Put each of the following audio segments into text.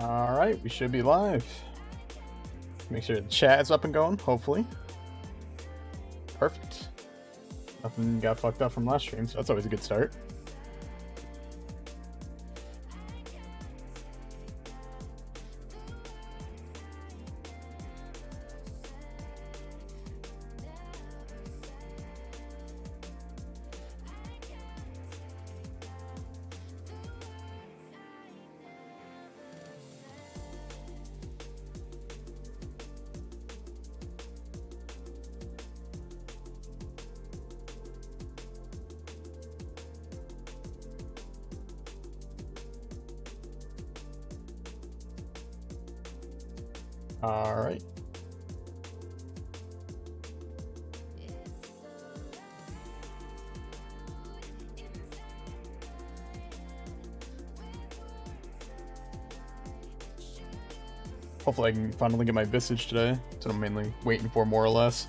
Alright, we should be live. Make sure the chat is up and going, hopefully. Perfect. Nothing got fucked up from last stream, so that's always a good start. All right. Hopefully I can finally get my Visage today. That's what I'm mainly waiting for, more or less.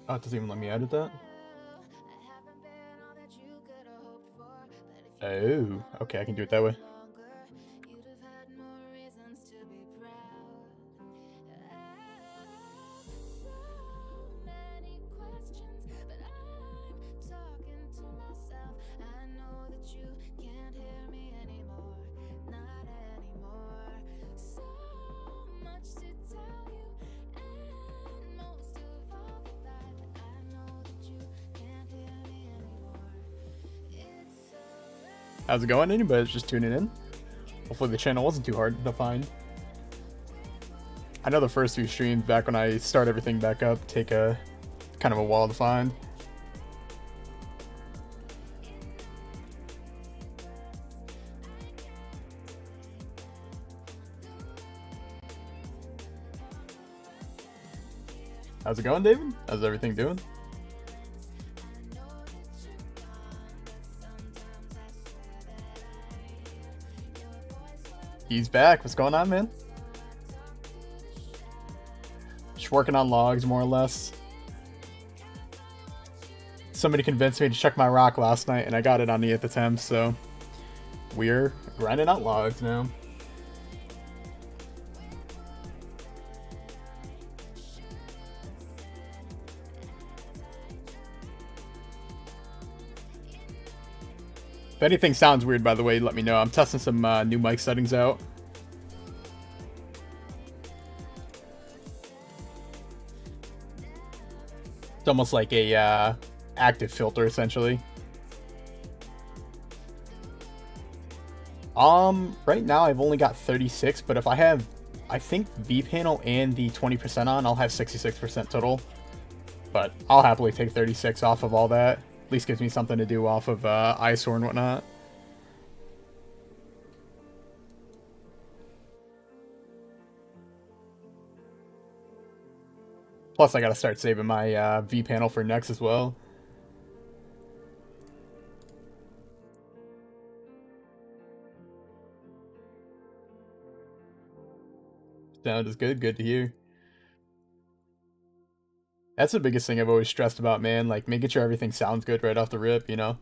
Oh, it doesn't even let me edit that? Oh, okay, I can do it that way. How's it going? Anybody's just tuning in? Hopefully the channel wasn't too hard to find. I know the first few streams back when I start everything back up take a kind of a while to find. How's it going, David? How's everything doing? He's back. What's going on, man? Just working on logs, more or less. Somebody convinced me to check my rock last night, and I got it on the 8th attempt, so we're grinding out logs now. If anything sounds weird, by the way, let me know. I'm testing some new mic settings out. It's almost like a active filter, essentially. Right now I've only got 36, but if I have, I think vPanel and the 20% on, I'll have 66% total. But I'll happily take 36 off of all that. At least gives me something to do off of ISOR and whatnot. Plus, I gotta start saving my vPanel for NEX as well. Sound is good. Good to hear. That's the biggest thing I've always stressed about, man. Like, making sure everything sounds good right off the rip, you know?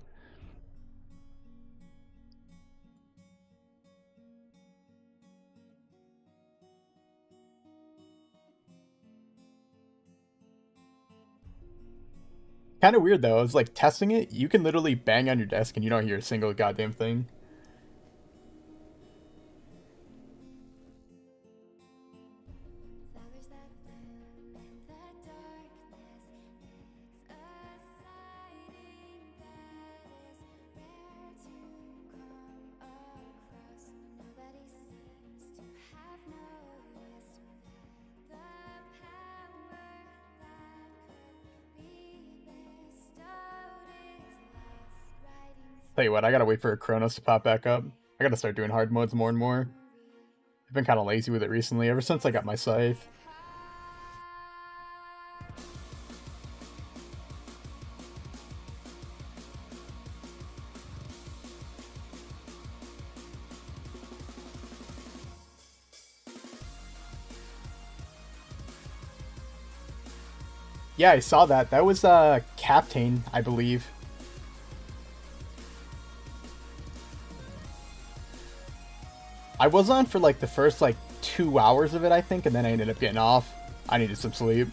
Kind of weird, though. I was, like, testing it. You can literally bang on your desk and you don't hear a single goddamn thing. Tell you what, I gotta wait for Chronos to pop back up. I gotta start doing hard modes more and more. I've been kind of lazy with it recently, ever since I got my scythe. Yeah, I saw that. That was Captain, I believe. I was on for like the first like 2 hours of it, I think, and then I ended up getting off. I needed some sleep.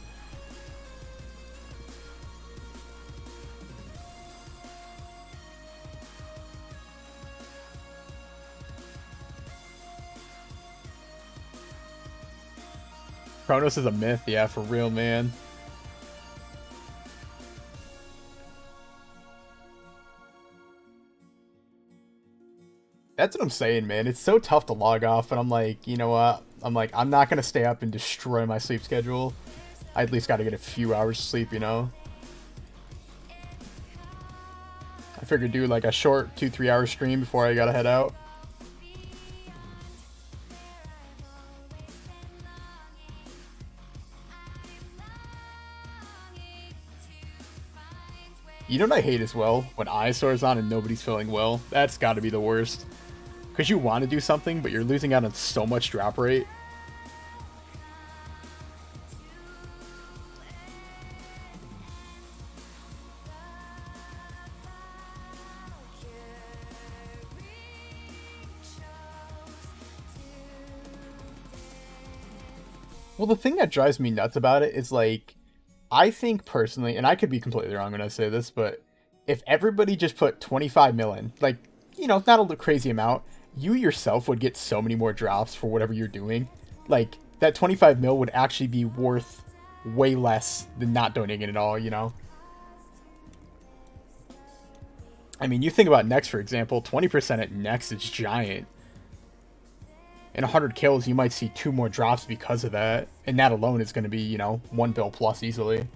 Kronos is a myth, yeah, for real, man. That's what I'm saying, man. It's so tough to log off, but I'm like, you know what? I'm like, I'm not gonna stay up and destroy my sleep schedule. I at least gotta get a few hours sleep, you know? I figured do like a short 2-3 hour stream before I gotta head out. You know what I hate as well? When Eyesore's on and nobody's feeling well. That's gotta be the worst. Because you want to do something, but you're losing out on so much drop rate. Well, the thing that drives me nuts about it is, like, I think personally, and I could be completely wrong when I say this, but if everybody just put 25 mil in, like, you know, not a crazy amount, you yourself would get so many more drops for whatever you're doing. Like, that 25 mil would actually be worth way less than not donating it at all, you know? I mean, you think about NEX, for example, 20% at NEX is giant. In 100 kills, you might see 2 more drops because of that. And that alone is going to be, you know, 1 bill plus easily.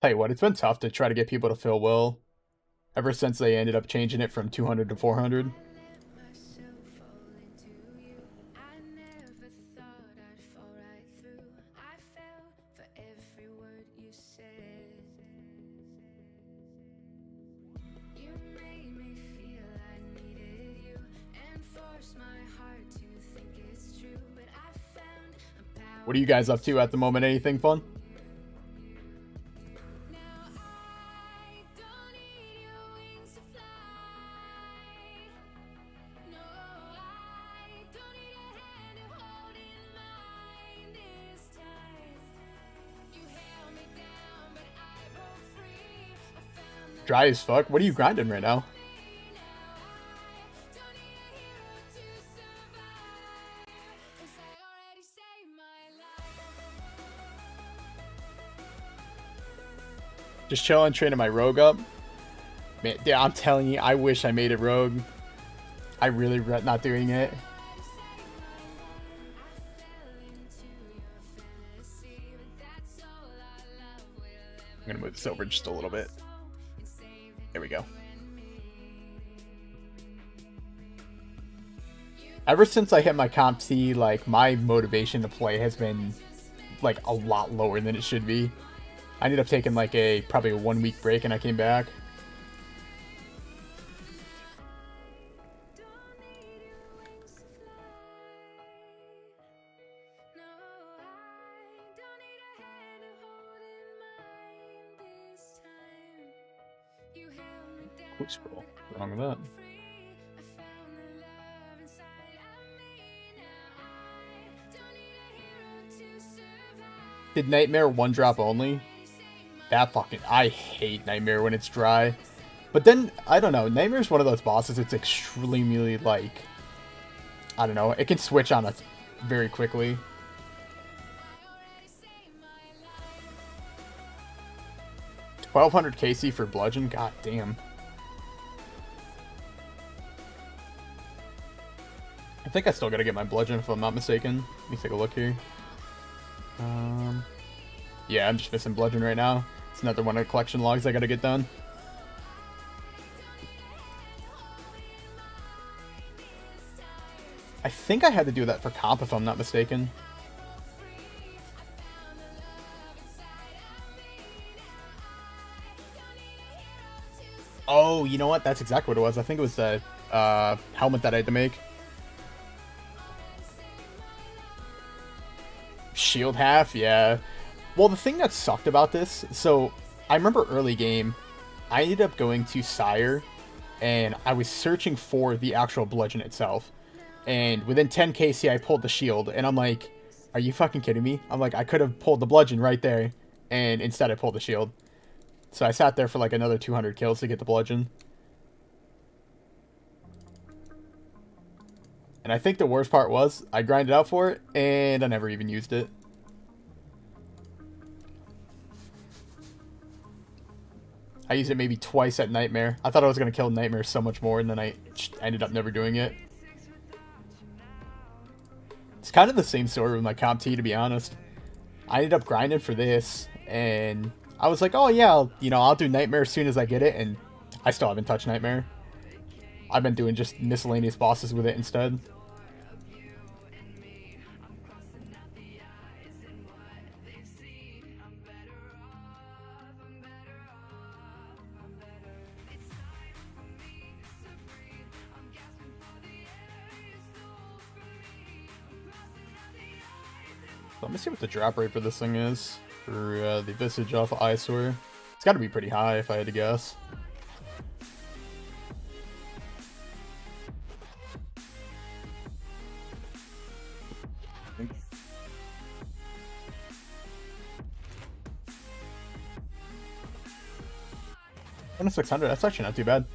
Tell you what, it's been tough to try to get people to feel well ever since they ended up changing it from 200 to 400. What are you guys up to at the moment? Anything fun? Dry as fuck? What are you grinding right now? Just chilling, training my rogue up. Man, yeah, I'm telling you, I wish I made it rogue. I really regret not doing it. I'm gonna move this over just a little bit. There we go. Ever since I hit my comp T, like, my motivation to play has been, like, a lot lower than it should be. I ended up taking, like, probably a 1 week break and I came back. Quick scroll. What's wrong with that? Did Nightmare 1 drop only? That fucking... I hate Nightmare when it's dry. But then, I don't know. Nightmare's one of those bosses it's extremely, like... I don't know. It can switch on us very quickly. $1,200 KC for Bludgeon? God damn. I think I still gotta get my Bludgeon if I'm not mistaken. Let me take a look here. Yeah, I'm just missing Bludgeon right now. It's another one of the collection logs I gotta get done. I think I had to do that for comp if I'm not mistaken. Oh, you know what? That's exactly what it was. I think it was the helmet that I had to make. Shield half, yeah. Well, the thing that sucked about this, so I remember early game, I ended up going to Sire, and I was searching for the actual bludgeon itself. And within 10 KC, I pulled the shield, and I'm like, are you fucking kidding me? I'm like, I could have pulled the bludgeon right there, and instead I pulled the shield. So I sat there for like another 200 kills to get the bludgeon. And I think the worst part was, I grinded out for it, and I never even used it. I used it maybe twice at Nightmare. I thought I was going to kill Nightmare so much more, and then I ended up never doing it. It's kind of the same story with my Comp T, to be honest. I ended up grinding for this, and I was like, oh yeah, I'll do Nightmare as soon as I get it, and I still haven't touched Nightmare. I've been doing just miscellaneous bosses with it instead. So let me see what the drop rate for this thing is. For the Visage off of Eyesore. It's got to be pretty high if I had to guess. And a 600, that's actually not too bad.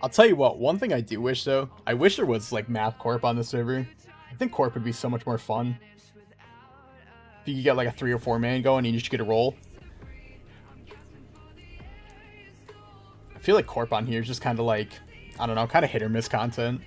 I'll tell you what, one thing I do wish though, I wish there was like map corp on the server. I think corp would be so much more fun. If you could get like a 3 or 4 man going and you just get a roll. I feel like corp on here is just kind of like, I don't know, kind of hit or miss content.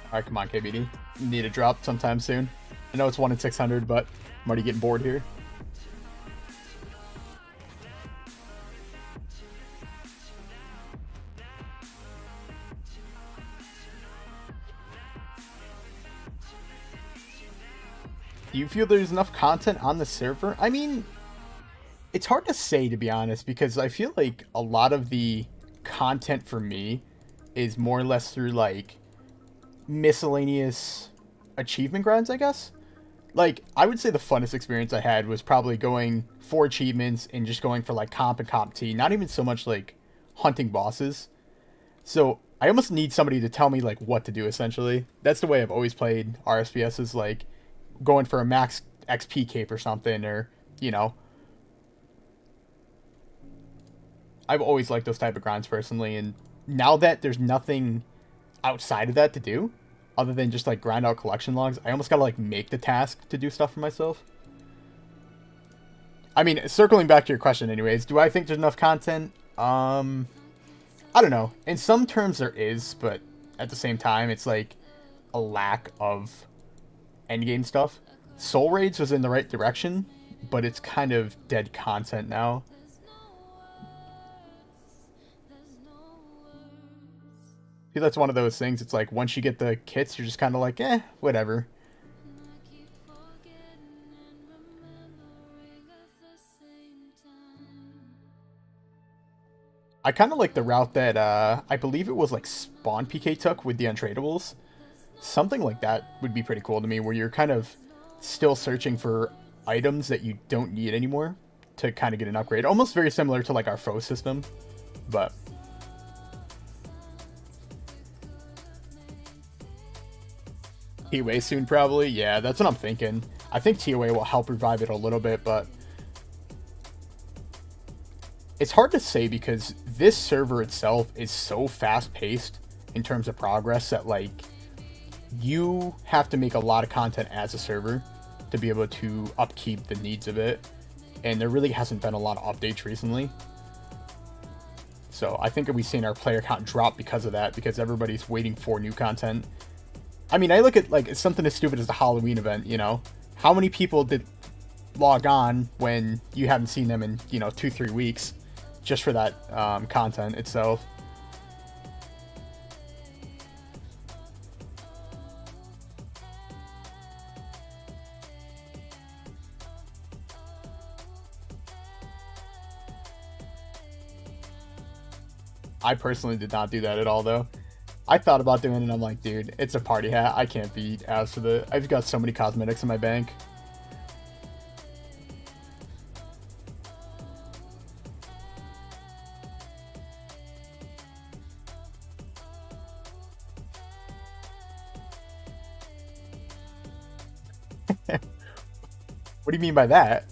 Alright, come on, KBD. You need a drop sometime soon. I know it's 1 in 600, but I'm already getting bored here. Do you feel there's enough content on the server? I mean, it's hard to say, to be honest, because I feel like a lot of the content for me is more or less through, like, miscellaneous achievement grinds, I guess. Like, I would say the funnest experience I had was probably going for achievements and just going for, like, comp and comp T. Not even so much, like, hunting bosses. So, I almost need somebody to tell me, like, what to do, essentially. That's the way I've always played RSPS, is, like, going for a max XP cape or something, or, you know. I've always liked those type of grinds, personally, and now that there's nothing outside of that to do, other than just like grind out collection logs, I almost gotta like make the task to do stuff for myself. I mean, circling back to your question anyways, do I think there's enough content? I don't know. In some terms there is, but at the same time it's like a lack of endgame stuff. Soul Raids was in the right direction, but it's kind of dead content now. That's one of those things. It's like once you get the kits, you're just kind of like, whatever. I kind of like the route that I believe it was like Spawn PK took with the untradables. Something like that would be pretty cool to me, where you're kind of still searching for items that you don't need anymore to kind of get an upgrade. Almost very similar to like our foe system. But TOA soon, probably. Yeah, that's what I'm thinking. I think TOA will help revive it a little bit, but it's hard to say because this server itself is so fast-paced in terms of progress that, like, you have to make a lot of content as a server to be able to upkeep the needs of it, and there really hasn't been a lot of updates recently. So I think we've seen our player count drop because of that, because everybody's waiting for new content. I mean, I look at, like, something as stupid as the Halloween event, you know? How many people did log on when you haven't seen them in, 2-3 weeks just for that content itself? I personally did not do that at all, though. I thought about doing it, and I'm like, dude, it's a party hat. I can't be asked for the... I've got so many cosmetics in my bank. What do you mean by that?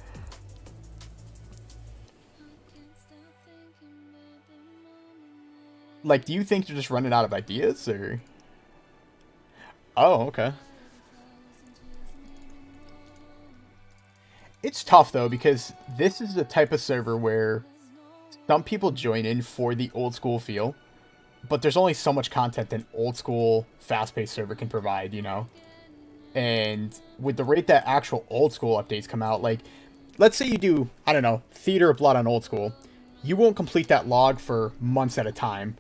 Like, do you think you're just running out of ideas, or... Oh, okay. It's tough, though, because this is the type of server where some people join in for the old school feel, but there's only so much content an old school, fast-paced server can provide, you know? And with the rate that actual old school updates come out, like, let's say you do, I don't know, Theater of Blood on old school, you won't complete that log for months at a time,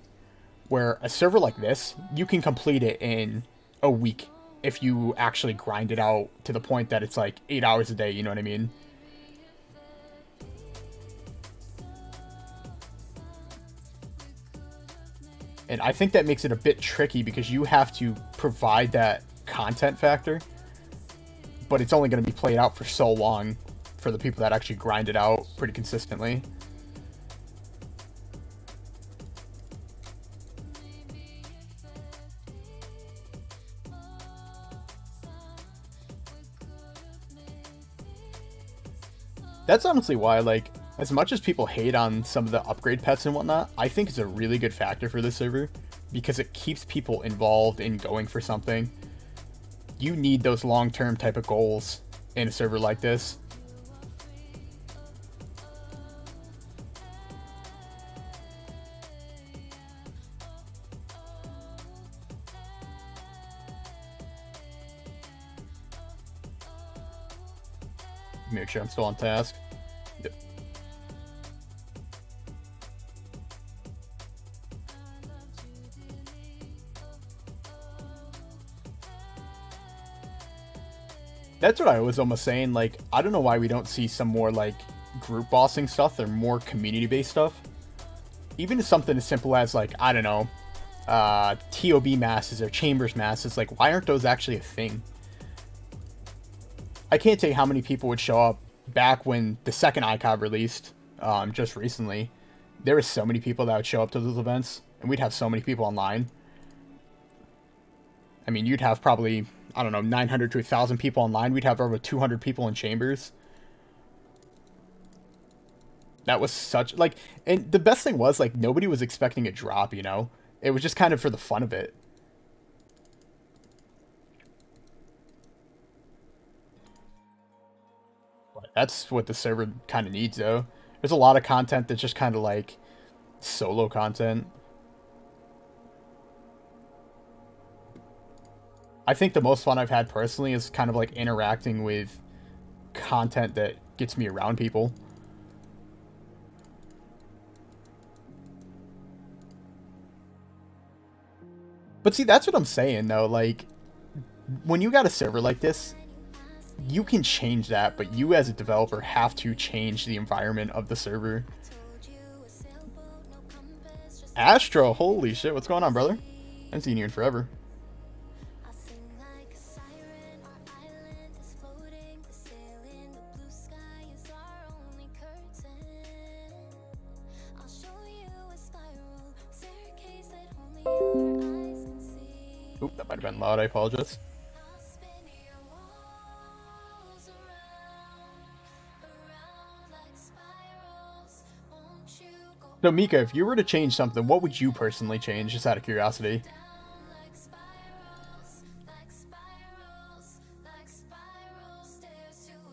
where a server like this, you can complete it in a week if you actually grind it out to the point that it's like 8 hours a day, you know what I mean? And I think that makes it a bit tricky because you have to provide that content factor, but it's only going to be played out for so long for the people that actually grind it out pretty consistently. That's honestly why, like, as much as people hate on some of the upgrade pets and whatnot, I think it's a really good factor for this server because it keeps people involved in going for something. You need those long-term type of goals in a server like this. Make sure I'm still on task. Yep. That's what I was almost saying. Like, I don't know why we don't see some more, like, group bossing stuff or more community-based stuff. Even something as simple as, like, I don't know, TOB masses or chambers masses. Like, why aren't those actually a thing? I can't tell you how many people would show up back when the second ICOB released, just recently. There were so many people that would show up to those events, and we'd have so many people online. I mean, you'd have probably, I don't know, 900 to 1,000 people online. We'd have over 200 people in chambers. That was such, like, and the best thing was, like, nobody was expecting a drop, you know? It was just kind of for the fun of it. That's what the server kind of needs, though. There's a lot of content that's just kind of like solo content. I think the most fun I've had personally is kind of like interacting with content that gets me around people. But see, that's what I'm saying, though. Like, when you got a server like this, you can change that, but you as a developer have to change the environment of the server. Astro, holy shit, what's going on, brother? I haven't seen you in forever. Might have been loud, I apologize. So, Mika, if you were to change something, what would you personally change, just out of curiosity?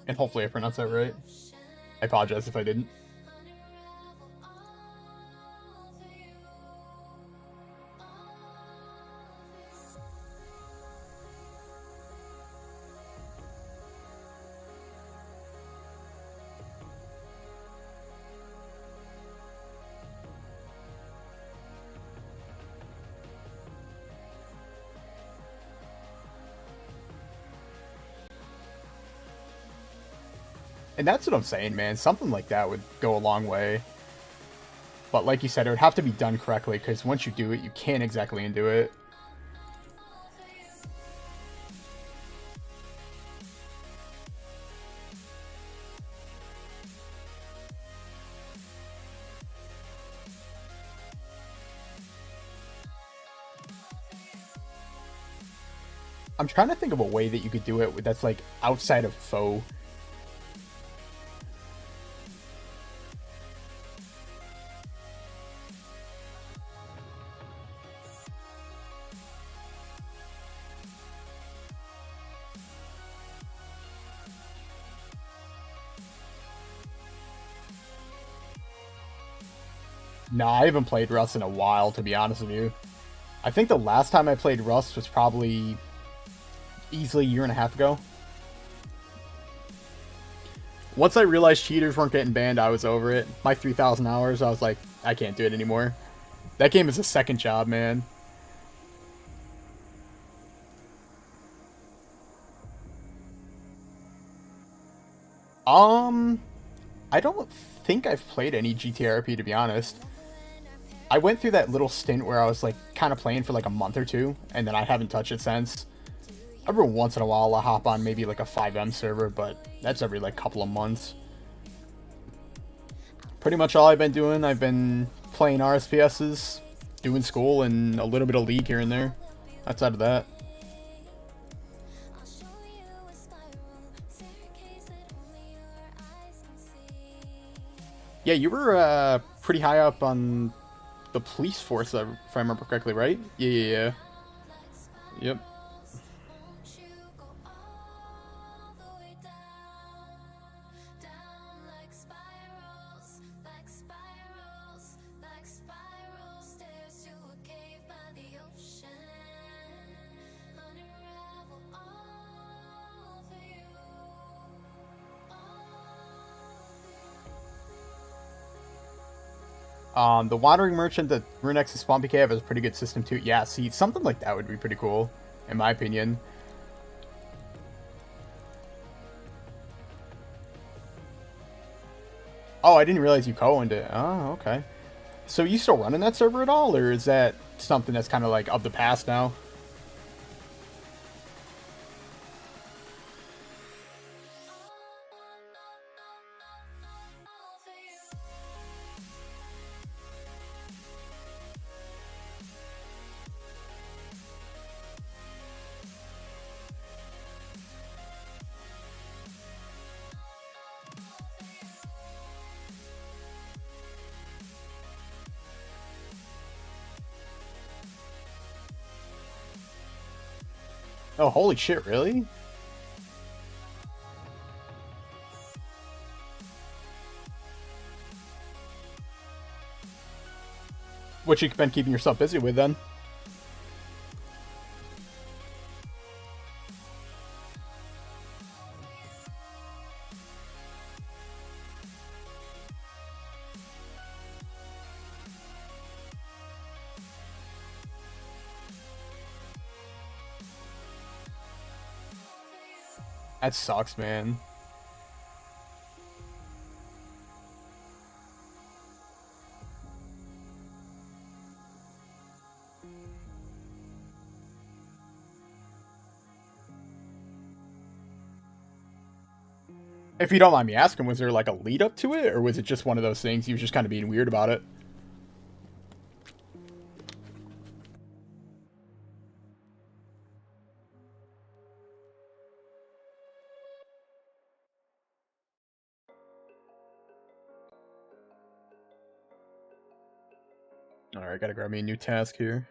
And hopefully I pronounced that right. I apologize if I didn't. And that's what I'm saying, man. Something like that would go a long way. But like you said, it would have to be done correctly, because once you do it, you can't exactly undo it. I'm trying to think of a way that you could do it that's like outside of faux. No, I haven't played Rust in a while, to be honest with you. I think the last time I played Rust was probably easily a year and a half ago. Once I realized cheaters weren't getting banned, I was over it. My 3,000 hours, I was like, I can't do it anymore. That game is a second job, man. I don't think I've played any GTRP, to be honest. I went through that little stint where I was like kind of playing for like a month or two, and then I haven't touched it since. Every once in a while I'll hop on maybe like a 5M server, but that's every like couple of months. Pretty much all I've been doing, I've been playing RSPSs, doing school, and a little bit of League here and there. Outside of that. Yeah, you were pretty high up on the police force, if I remember correctly, right? Yeah. Yep. The Wandering Merchant that RuneX and Spawn PK have is a pretty good system too. Yeah, see, something like that would be pretty cool, in my opinion. Oh, I didn't realize you co-owned it. Oh, okay. So you still running that server at all, or is that something that's kind of like of the past now? Oh, holy shit, really? What you've been keeping yourself busy with, then? That sucks, man. If you don't mind me asking, was there like a lead up to it, or was it just one of those things you were just kind of being weird about it? Alright, gotta grab me a new task here.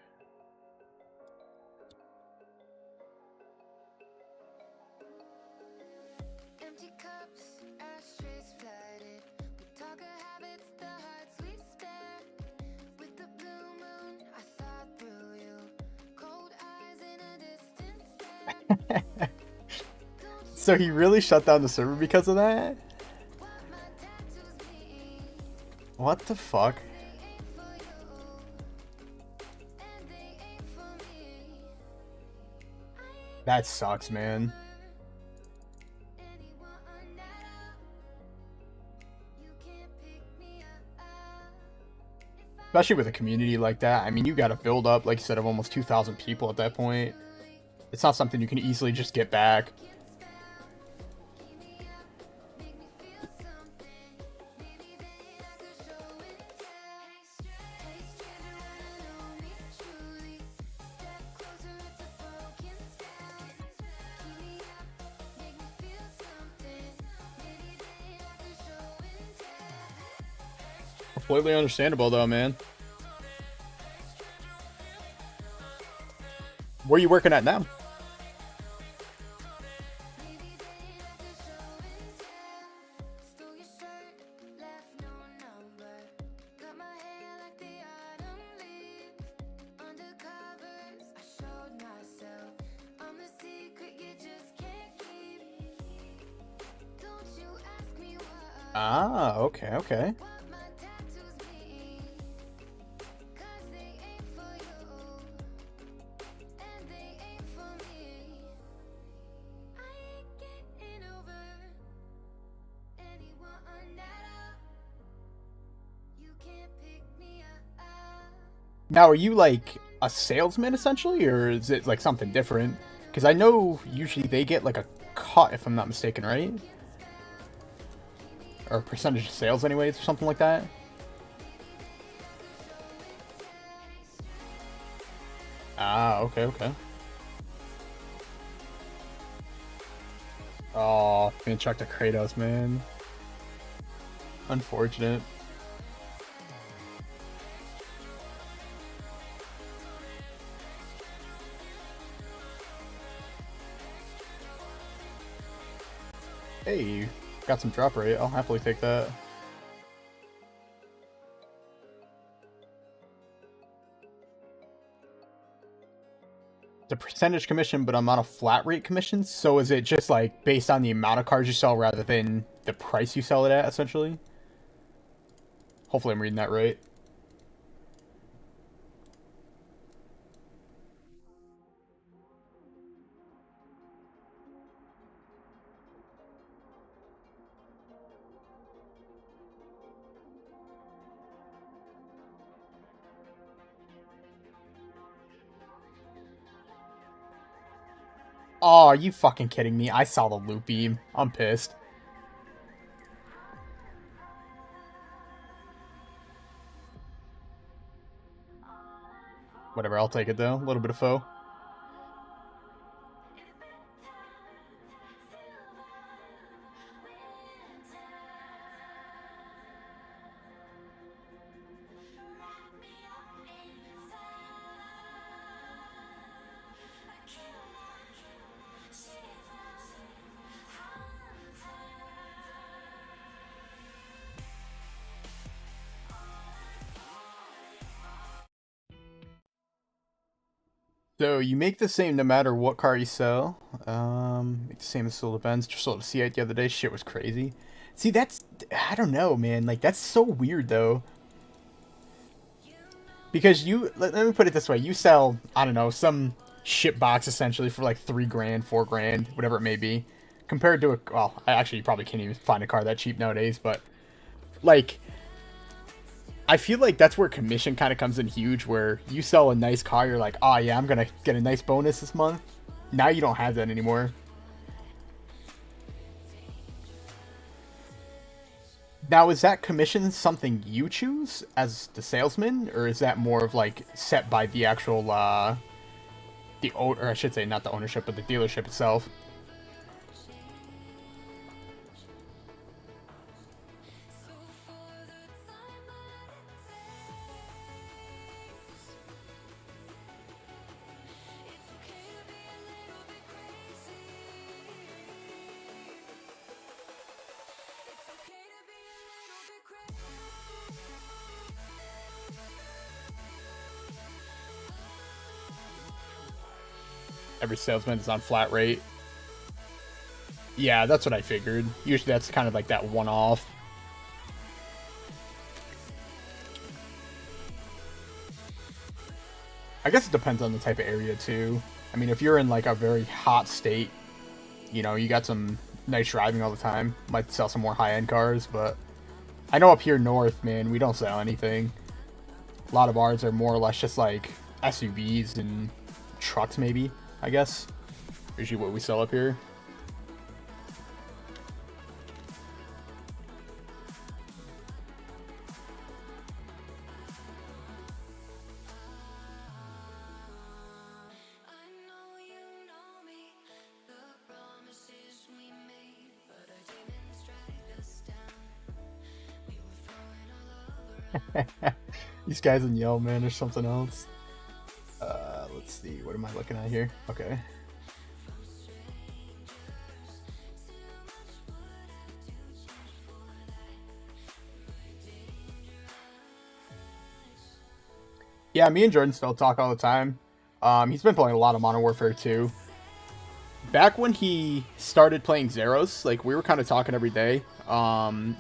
So he really shut down the server because of that? What the fuck? That sucks, man. Especially with a community like that. I mean, you gotta build up, like you said, of almost 2,000 people at that point. It's not something you can easily just get back. Completely understandable, though, man. Where are you working at now? Ah, okay, okay. Now, are you like a salesman essentially, or is it like something different? Because I know usually they get like a cut, if I'm not mistaken, right? Or percentage of sales, anyways, or something like that. Ah, okay, okay. Oh, being chucked at Kratos, man. Unfortunate. Hey, got some drop rate. I'll happily take that. It's a percentage commission, but I'm on a flat rate commission. So is it just like based on the amount of cars you sell rather than the price you sell it at, essentially? Hopefully I'm reading that right. Oh, are you fucking kidding me? I saw the loop beam. I'm pissed. Whatever, I'll take it though. A little bit of foe. So you make the same no matter what car you sell. Make the same as sold events. Just sold a C8 the other day. Shit was crazy. See, that's I don't know, man. Like that's so weird though. Because let me put it this way: you sell I don't know some ship box essentially for like 3 grand, 4 grand, whatever it may be, compared to a well, I actually you probably can't even find a car that cheap nowadays, but like I feel like that's where commission kind of comes in huge, where you sell a nice car, you're like, oh yeah, I'm gonna get a nice bonus this month. Now you don't have that anymore. Now, is that commission something you choose as the salesman, or is that more of like set by the actual, or I should say not the ownership, but the dealership itself? every salesman is on flat rate. Yeah, that's what I figured. Usually that's kind of like that one-off. I guess it depends on the type of area too. I mean, if you're in like a very hot state, you know, you got some nice driving all the time, might sell some more high-end cars, but I know up here north, man, we don't sell anything. A lot of ours are more or less just like SUVs and trucks maybe, I guess. Usually what we sell up here. These guys in Yell, man, or something else. Let's see. What am I looking at here? Okay. Yeah, me and Jordan still talk all the time. He's been playing a lot of Modern Warfare 2. Back when he started playing Xeros, like, we were kind of talking every day.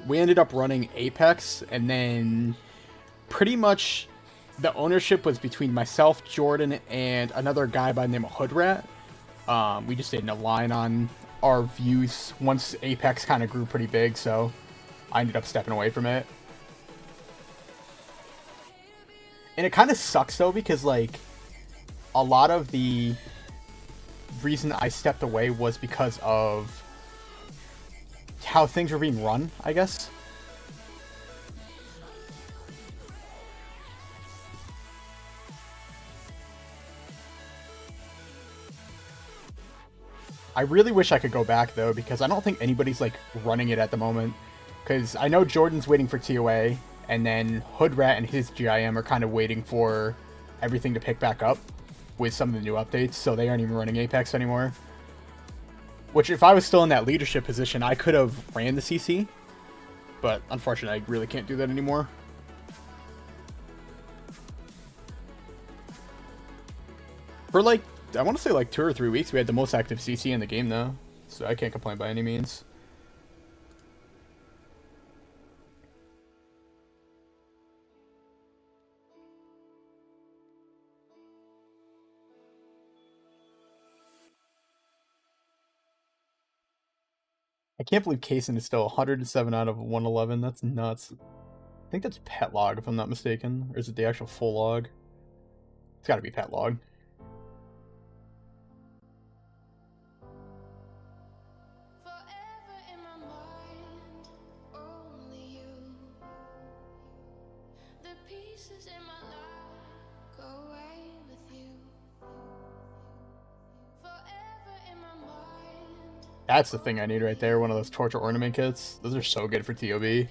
We ended up running Apex, and then pretty much the ownership was between myself, Jordan, and another guy by the name of Hoodrat. We just didn't align on our views once Apex kind of grew pretty big, so I ended up stepping away from it. And it kind of sucks, though, because, like, a lot of the reason I stepped away was because of how things were being run, I guess. I really wish I could go back, though, because I don't think anybody's, like, running it at the moment. Because I know Jordan's waiting for TOA, and then Hoodrat and his GIM are kind of waiting for everything to pick back up with some of the new updates, so they aren't even running Apex anymore. Which, if I was still in that leadership position, I could have ran the CC, but unfortunately, I really can't do that anymore. For, like, I want to say like 2 or 3 weeks, we had the most active CC in the game, though, so I can't complain by any means. I can't believe Kaysen is still 107 out of 111. That's nuts. I think that's pet log, if I'm not mistaken. Or is it the actual full log? It's gotta be pet log. That's the thing I need right there, one of those torture ornament kits. Those are so good for TOB. I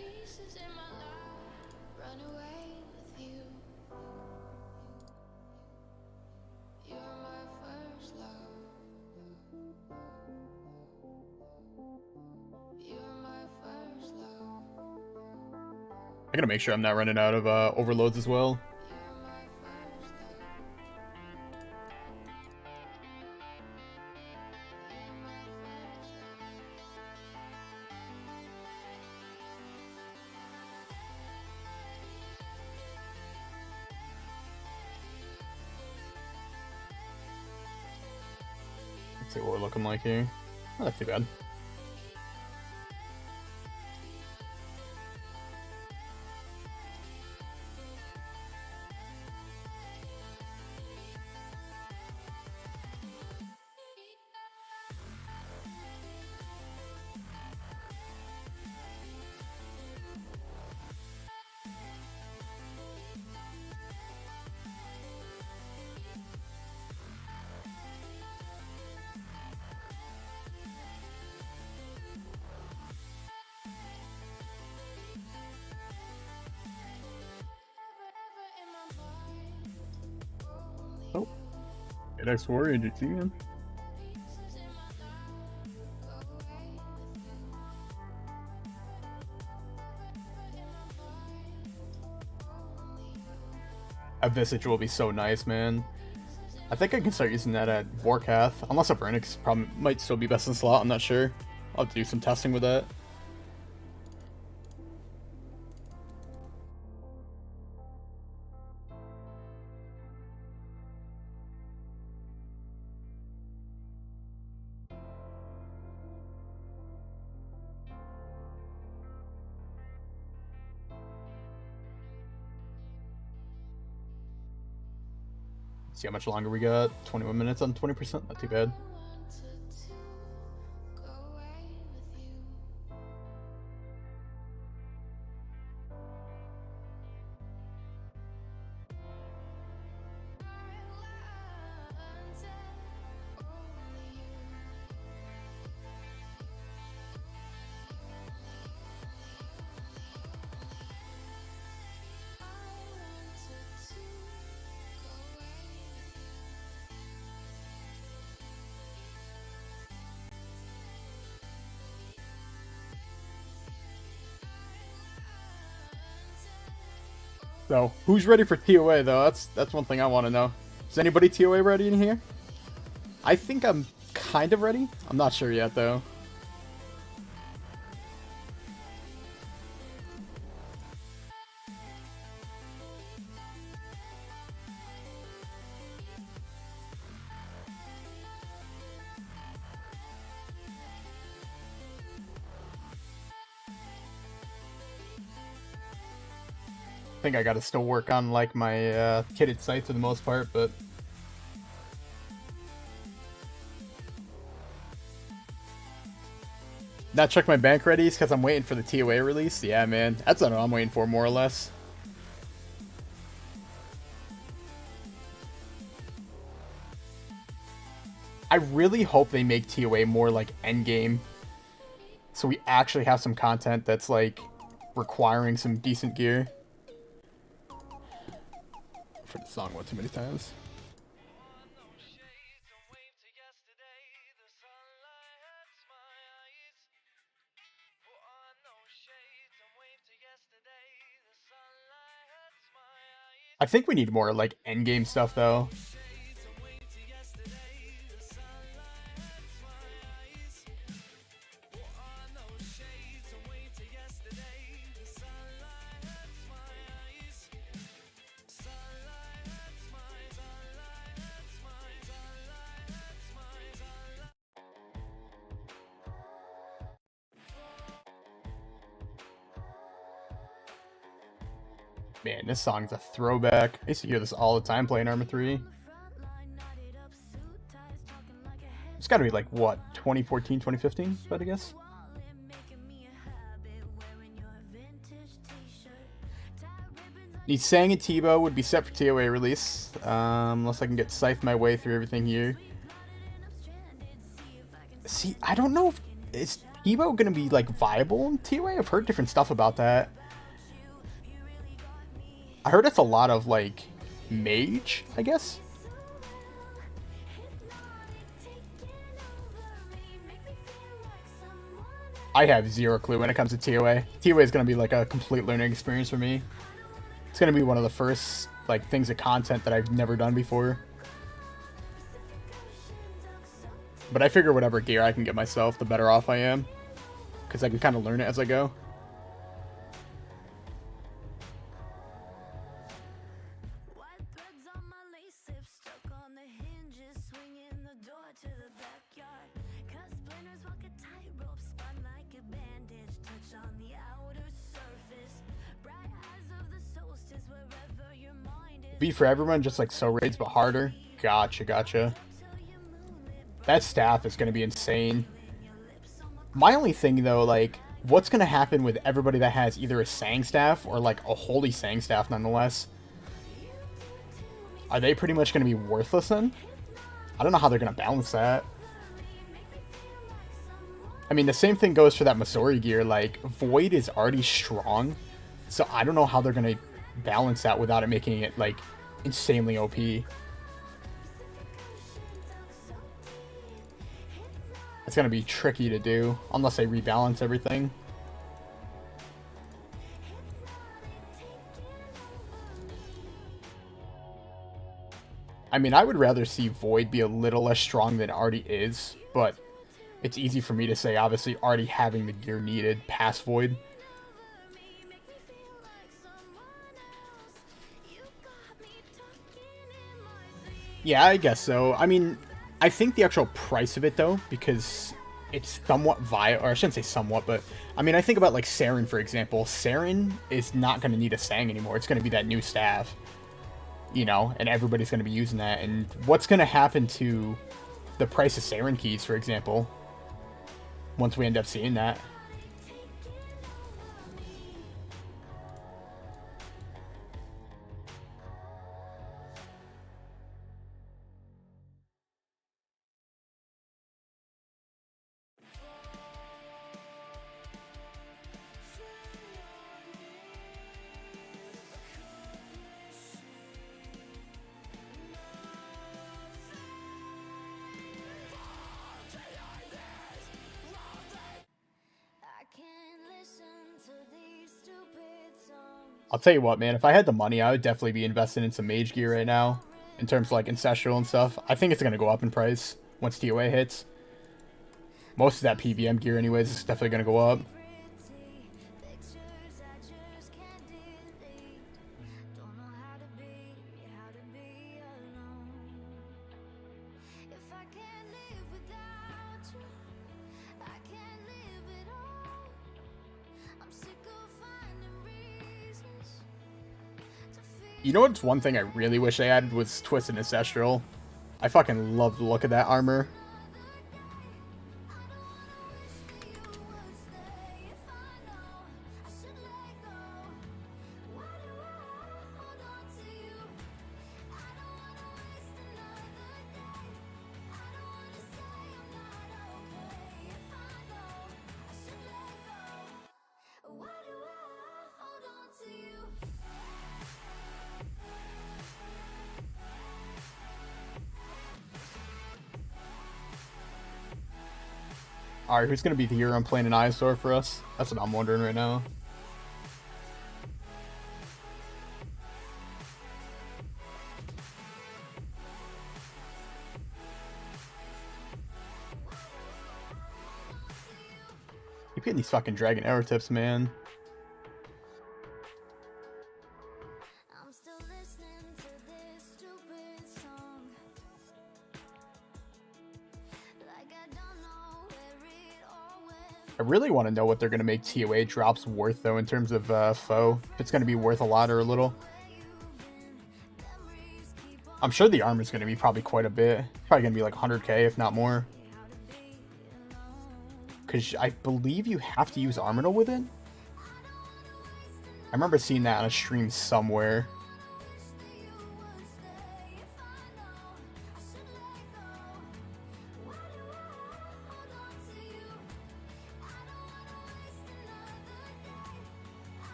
gotta make sure I'm not running out of overloads as well. Let's see what we're looking like here. Not too bad. Oh, NEX RNG again. A Visage will be so nice, man. I think I can start using that at Vorkath, unless Upper Enix probably might still be best in slot, I'm not sure. I'll have to do some testing with that. See how much longer we got. 21 minutes on 20%, not too bad. So, who's ready for TOA though? That's one thing I want to know. Is anybody TOA ready in here? I think I'm kind of ready. I'm not sure yet though. I think I gotta still work on like my kitted sights for the most part, but not check my bank readies because I'm waiting for the TOA release. Yeah, man, that's what I'm waiting for more or less. I really hope they make TOA more like endgame, so we actually have some content that's like requiring some decent gear. For the song one too many times. I think we need more like endgame stuff though. Man, this song's a throwback. I used to hear this all the time playing Arma 3. It's gotta be like, what, 2014, 2015, but I guess? Need Sang and Tebow would be set for TOA release, unless I can get Scythe my way through everything here. See, I don't know if... Is Tebow gonna be, like, viable in TOA? I've heard different stuff about that. I heard it's a lot of, like, mage, I guess? I have zero clue when it comes to TOA. TOA is going to be, like, a complete learning experience for me. It's going to be one of the first, like, things of content that I've never done before. But I figure whatever gear I can get myself, the better off I am. Because I can kind of learn it as I go. Be for everyone, just like so raids, but harder. Gotcha, gotcha. That staff is going to be insane. My only thing, though, like, what's going to happen with everybody that has either a Sang staff or, like, a Holy Sang staff, nonetheless? Are they pretty much going to be worthless, then? I don't know how they're going to balance that. I mean, the same thing goes for that Missouri gear. Like, Void is already strong, so I don't know how they're going to balance that without it making it, like, insanely OP. It's going to be tricky to do, unless they rebalance everything. I mean, I would rather see Void be a little less strong than it already is, but it's easy for me to say, obviously, already having the gear needed past Void. Yeah, I guess so. I mean, I think the actual price of it, though, because it's somewhat viable, or I shouldn't say somewhat, but, I mean, I think about, like, Saren, for example. Saren is not going to need a Sang anymore. It's going to be that new staff, you know, and everybody's going to be using that. And what's going to happen to the price of Saren keys, for example, once we end up seeing that? I'll tell you what, man, if I had the money, I would definitely be investing in some mage gear right now, in terms of, like, Ancestral and stuff. I think it's going to go up in price once TOA hits. Most of that PVM gear, anyways, is definitely going to go up. You know what's one thing I really wish they added was Twisted Ancestral. I fucking love the look of that armor. Alright, who's going to be the hero I'm playing an Eyesore for us? That's what I'm wondering right now. Keep hitting these fucking Dragon Arrow tips, man. I really want to know what they're going to make TOA drops worth, though, in terms of foe. If it's going to be worth a lot or a little. I'm sure the armor is going to be probably quite a bit. Probably going to be like 100k, if not more. Because I believe you have to use Armadil with it. I remember seeing that on a stream somewhere.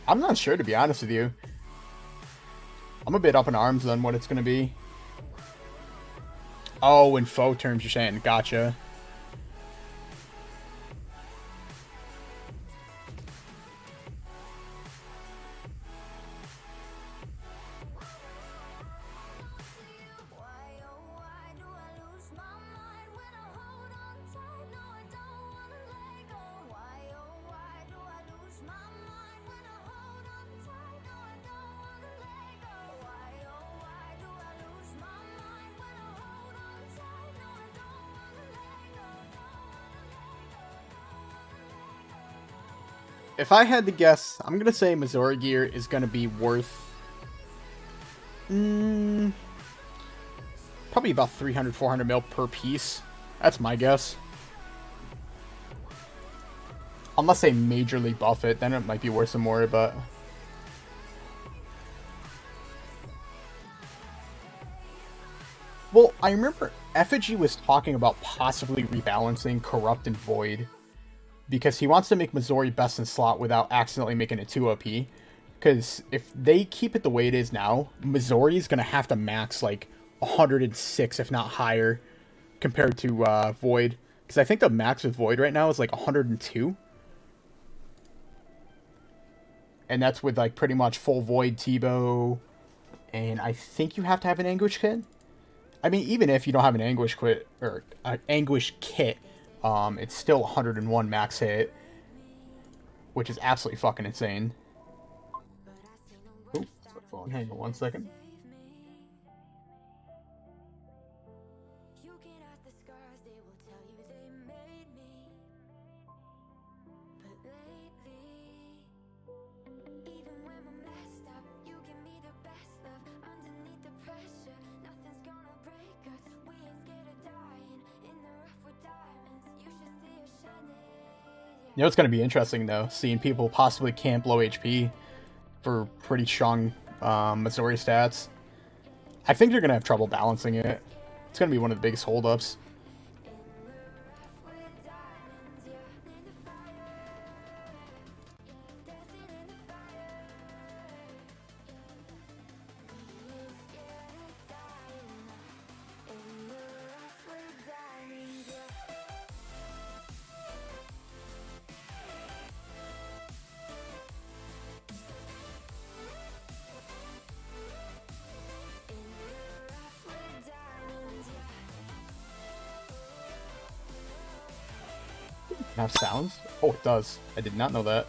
I'm not sure, to be honest with you. I'm a bit up in arms on what it's going to be. Oh, in foe terms, you're saying. Gotcha. If I had to guess, I'm going to say Missouri gear is going to be worth probably about 300, 400 mil per piece. That's my guess. Unless they majorly buff it, then it might be worth some more, but... Well, I remember Effigy was talking about possibly rebalancing Corrupt and Void, because he wants to make Missouri best in slot without accidentally making it too OP. Because if they keep it the way it is now, Missouri is going to have to max like 106, if not higher, compared to Void. Because I think the max with Void right now is like 102. And that's with like pretty much full Void T-bow. And I think you have to have an Anguish kit. I mean, even if you don't have an Anguish kit, or an Anguish kit, it's still 101 max hit. Which is absolutely fucking insane. Oops, my phone. Hang on 1 second. You know, it's going to be interesting, though, seeing people possibly camp low HP for pretty strong Missouri stats. I think you're going to have trouble balancing it. It's going to be one of the biggest holdups. Have sounds? Oh, it does. I did not know that.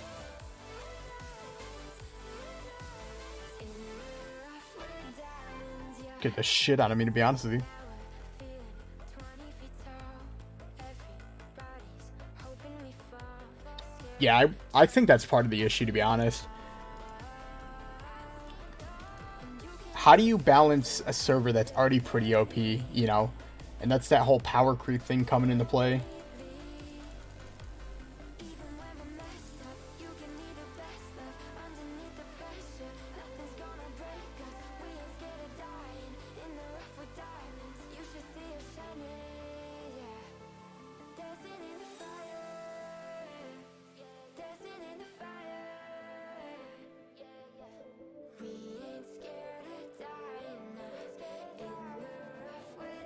Get the shit out of me, to be honest with you. Yeah, I think that's part of the issue, to be honest. How do you balance a server that's already pretty OP, you know? And that's that whole power creep thing coming into play.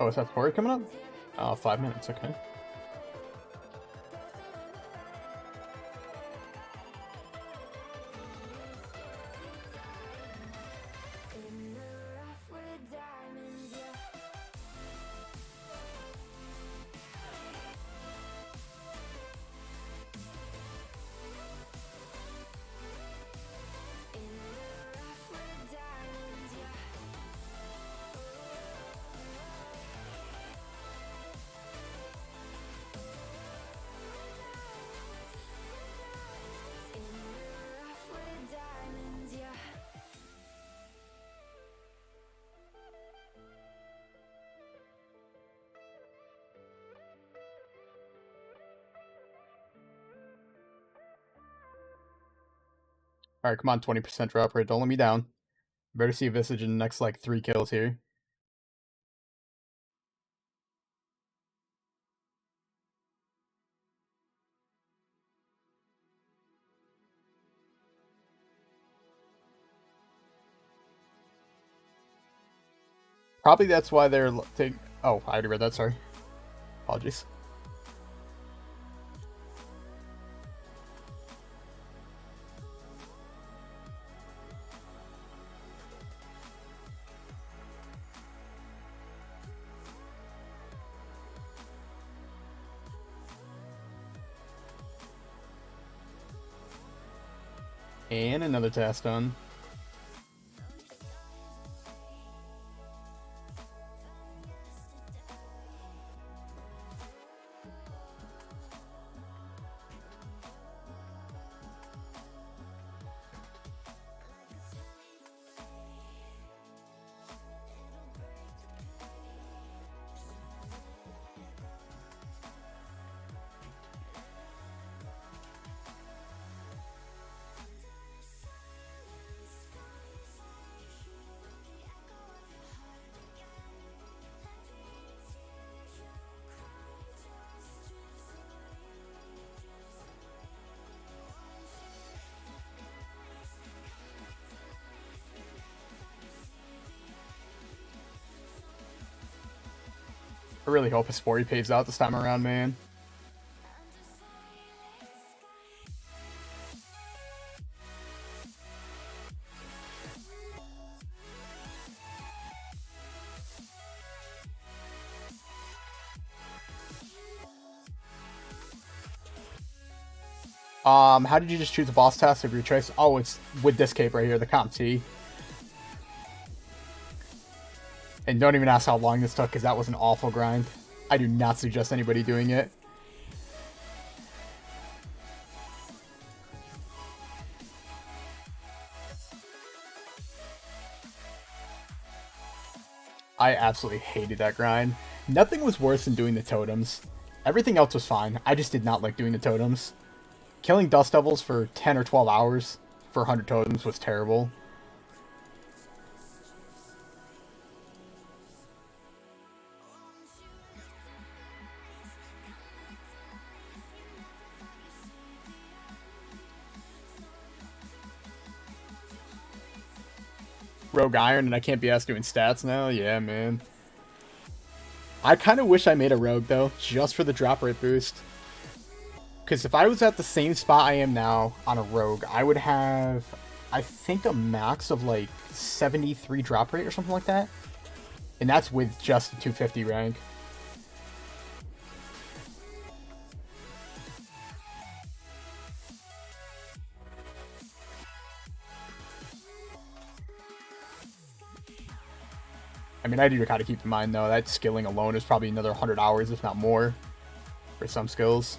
Oh, is that story coming up? Oh, 5 minutes, okay. Alright, come on, 20% drop rate. Don't let me down. Better see a Visage in the next, like, 3 kills here. Probably that's why they're taking... Oh, I already read that, sorry. Apologies. And another task done. I really hope Hespori pays out this time around, man. How did you just choose a boss task of your choice? Oh, it's with this cape right here, the Comp T. And don't even ask how long this took, because that was an awful grind. I do not suggest anybody doing it. I absolutely hated that grind. Nothing was worse than doing the totems. Everything else was fine. I just did not like doing the totems. Killing Dust Devils for 10 or 12 hours for 100 totems was terrible. Rogue Iron, and I can't be asked doing stats now? Yeah, man. I kind of wish I made a Rogue, though, just for the drop rate boost. Because if I was at the same spot I am now on a Rogue, I would have, I think, a max of like 73 drop rate or something like that. And that's with just the 250 rank. I mean, I do gotta keep in mind, though, that skilling alone is probably another 100 hours, if not more, for some skills.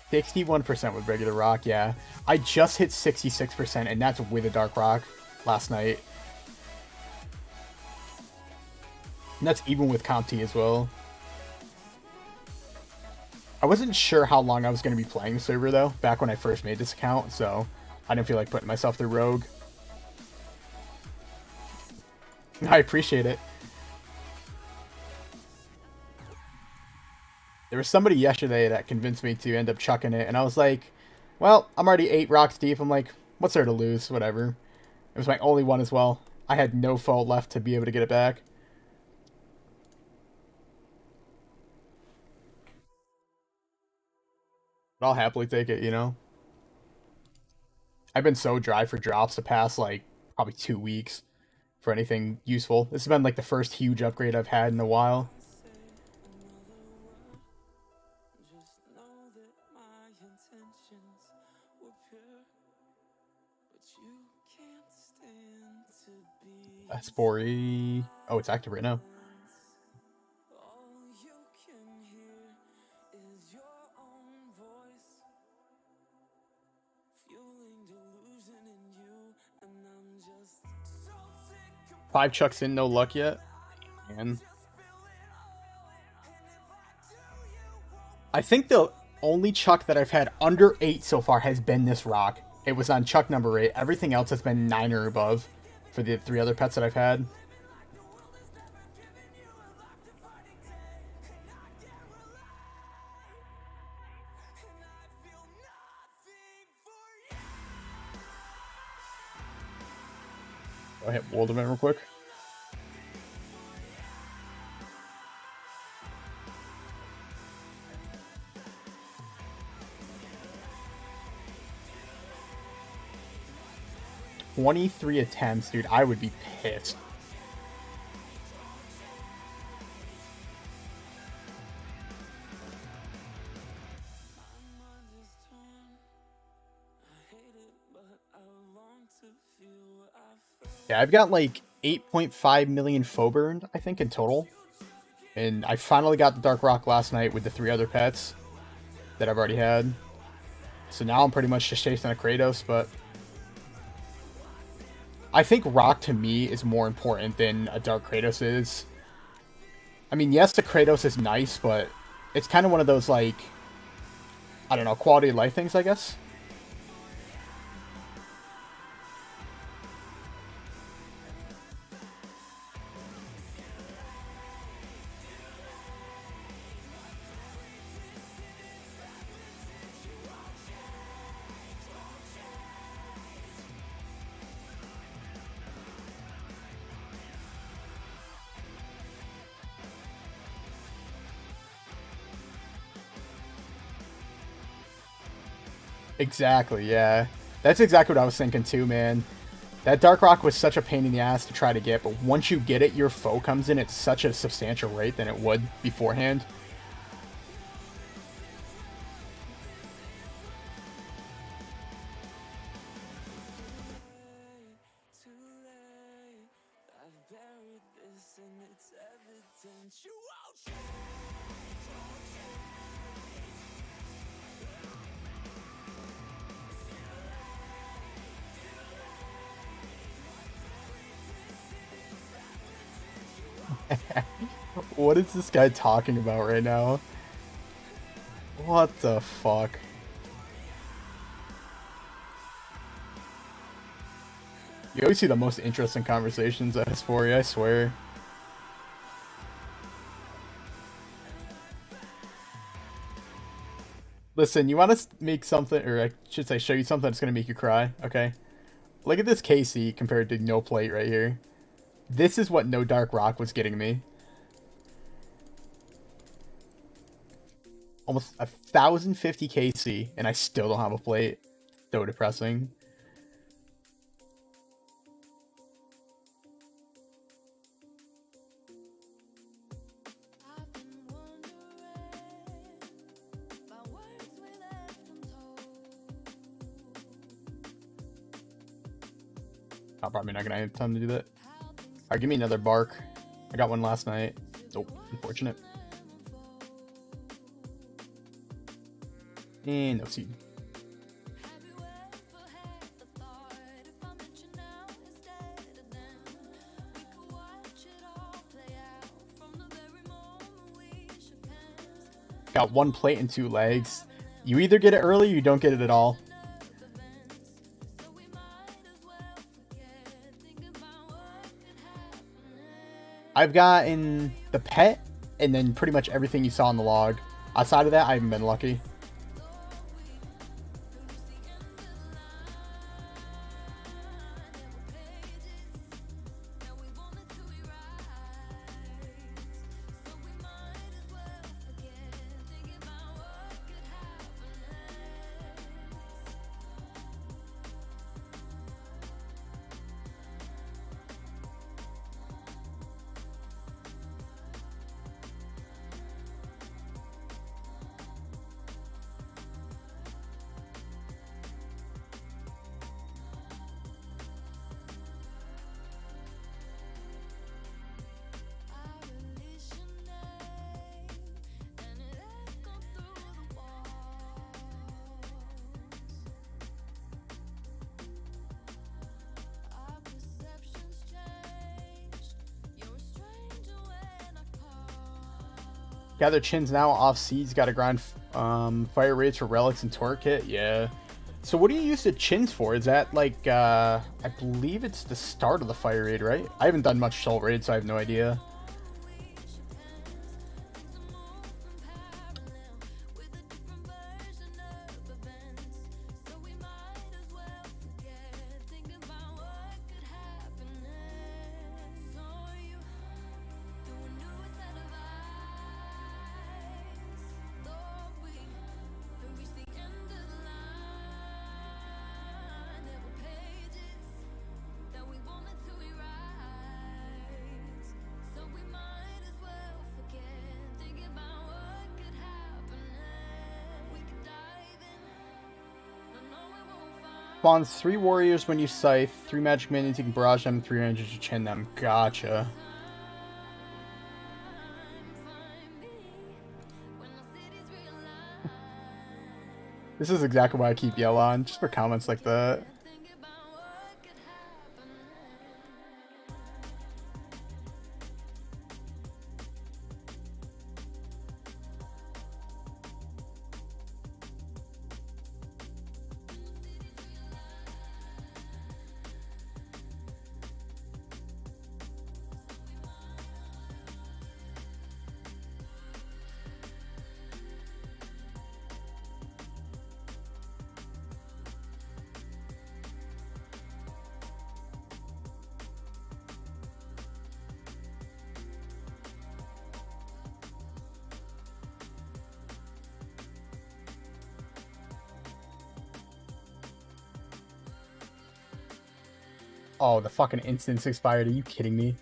"61% with regular rock," yeah. I just hit 66%, and that's with a dark rock last night. And that's even with Comp T as well. I wasn't sure how long I was going to be playing the server, though, back when I first made this account, so I didn't feel like putting myself through Rogue. I appreciate it. There was somebody yesterday that convinced me to end up chucking it, and I was like, well, I'm already 8 rocks deep. I'm like, what's there to lose? Whatever. It was my only one as well. I had no fault left to be able to get it back. But I'll happily take it, you know? I've been so dry for drops the past, like, probably 2 weeks for anything useful. This has been, like, the first huge upgrade I've had in a while. Spory. Oh, it's active right now. Five chucks in, no luck yet. And I think the only chuck that I've had under 8 so far has been this rock. It was on chuck number 8. Everything else has been 9 or above for the 3 other pets that I've had. I'll hit world event real quick. "23 attempts, dude. I would be pissed." Yeah, I've got like 8.5 million foe burned, I think, in total. And I finally got the Dark Rock last night with the 3 other pets that I've already had. So now I'm pretty much just chasing a Kratos, but I think Rock to me is more important than a Dark Kratos is. I mean, yes, the Kratos is nice, but it's kind of one of those, like, I don't know, quality of life things, I guess. Exactly, yeah. That's exactly what I was thinking too, man. That Dark Rock was such a pain in the ass to try to get, but once you get it, your foe comes in at such a substantial rate than it would beforehand. What is this guy talking about right now? What the fuck? You always see the most interesting conversations at S4, I swear. Listen, you want to make something, or I should say show you something that's going to make you cry, okay? Look at this KC compared to no plate right here. This is what no Dark Rock was getting me. Almost 1,050 KC, and I still don't have a plate. So depressing. I'm probably not gonna have time to do that. Alright, give me another bark. I got one last night. Nope, unfortunate. And no seed. Got one plate and 2 legs. You either get it early or you don't get it at all. I've gotten the pet and then pretty much everything you saw in the log. Outside of that, I haven't been lucky. Gather chins now off seeds. Got to grind fire rates for relics and torque kit. Yeah. So what do you use the chins for? Is that like I believe it's the start of the fire raid, right? I haven't done much soul raid, so I have no idea. Spawns 3 warriors when you scythe, 3 magic minions, you can barrage them, 3 rangers, you chin them. Gotcha. This is exactly why I keep yell on, just for comments like that. Oh, the fucking instance expired. Are you kidding me?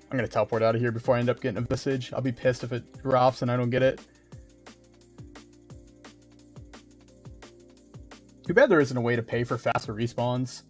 I'm gonna teleport out of here before I end up getting a message. I'll be pissed if it drops and I don't get it. Too bad there isn't a way to pay for faster respawns.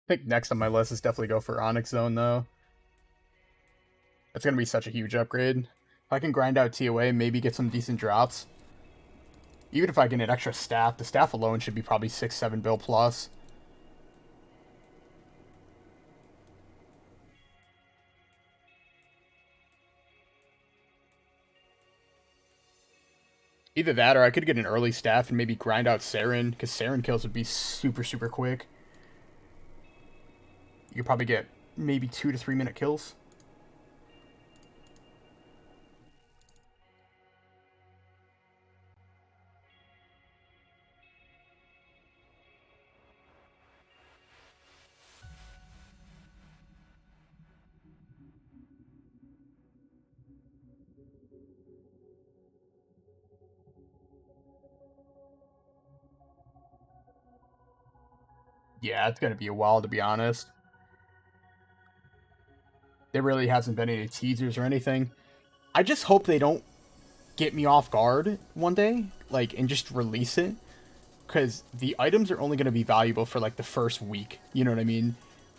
I think next on my list is definitely go for Onyx Zone, though. It's going to be such a huge upgrade. If I can grind out TOA, maybe get some decent drops. Even if I get an extra staff, the staff alone should be probably 6-7 bill plus. Either that, or I could get an early staff and maybe grind out Saren, because Saren kills would be super, super quick. You could probably get maybe 2 to 3 minute kills. Yeah, it's going to be a while, to be honest. There really hasn't been any teasers or anything. I just hope they don't get me off guard one day, like, and just release it. Because the items are only going to be valuable for, like, the first week. You know what I mean?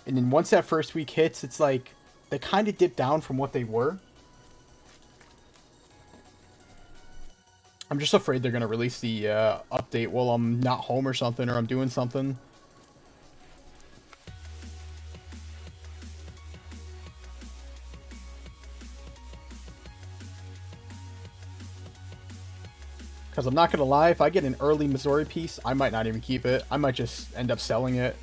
And then once that first week hits, it's like, they kind of dip down from what they were. I'm just afraid they're going to release the update while I'm not home or something, or I'm doing something. Because I'm not going to lie, if I get an early Missouri piece, I might not even keep it. I might just end up selling it.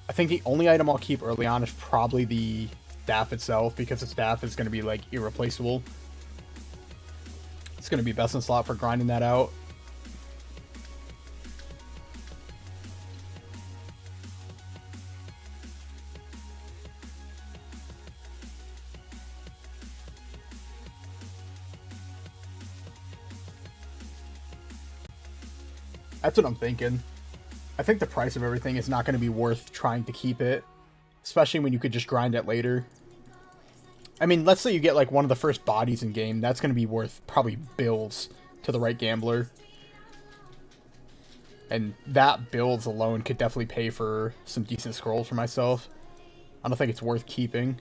I think the only item I'll keep early on is probably the staff itself, because the staff is going to be, like, irreplaceable. It's going to be best in slot for grinding that out. That's what I'm thinking. I think the price of everything is not going to be worth trying to keep it, especially when you could just grind it later. I mean, let's say you get like one of the first bodies in game, that's going to be worth probably bills to the right gambler. And that builds alone could definitely pay for some decent scrolls for myself. I don't think it's worth keeping.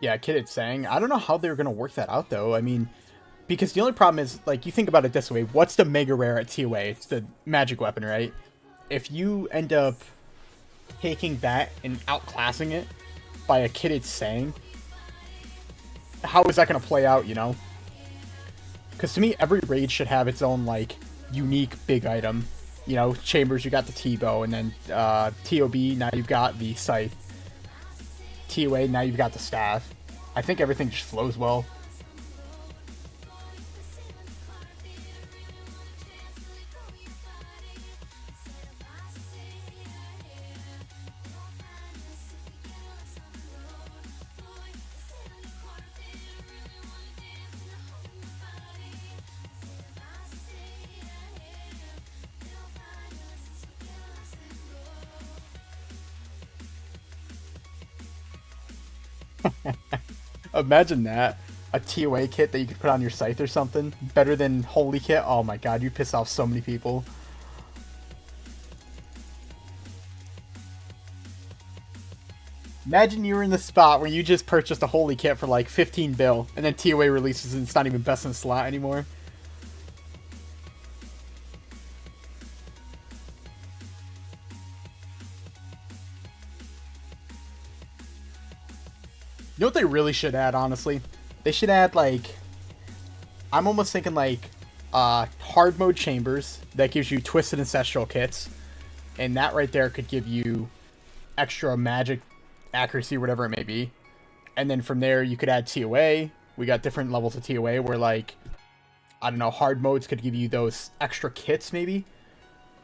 Yeah, Kid It's saying. I don't know how they're going to work that out, though. I mean, because the only problem is, like, you think about it this way. What's the mega rare at TOA? It's the magic weapon, right? If you end up taking that and outclassing it by a Kid It's saying, how is that going to play out, you know? Because to me, every raid should have its own, like, unique big item. You know, Chambers, you got the T-bow, and then TOB, now you've got the scythe. TOA, now you've got the staff. I think everything just flows well. Imagine that. A TOA kit that you could put on your scythe or something. Better than Holy Kit. Oh my god, you piss off so many people. Imagine you were in the spot where you just purchased a Holy Kit for like 15 bill, and then TOA releases and it's not even best in slot anymore. You know what they really should add, honestly? They should add, like, I'm almost thinking, like, hard mode chambers that gives you twisted ancestral kits. And that right there could give you extra magic accuracy, whatever it may be. And then from there, you could add TOA. We got different levels of TOA where, like, I don't know, hard modes could give you those extra kits, maybe.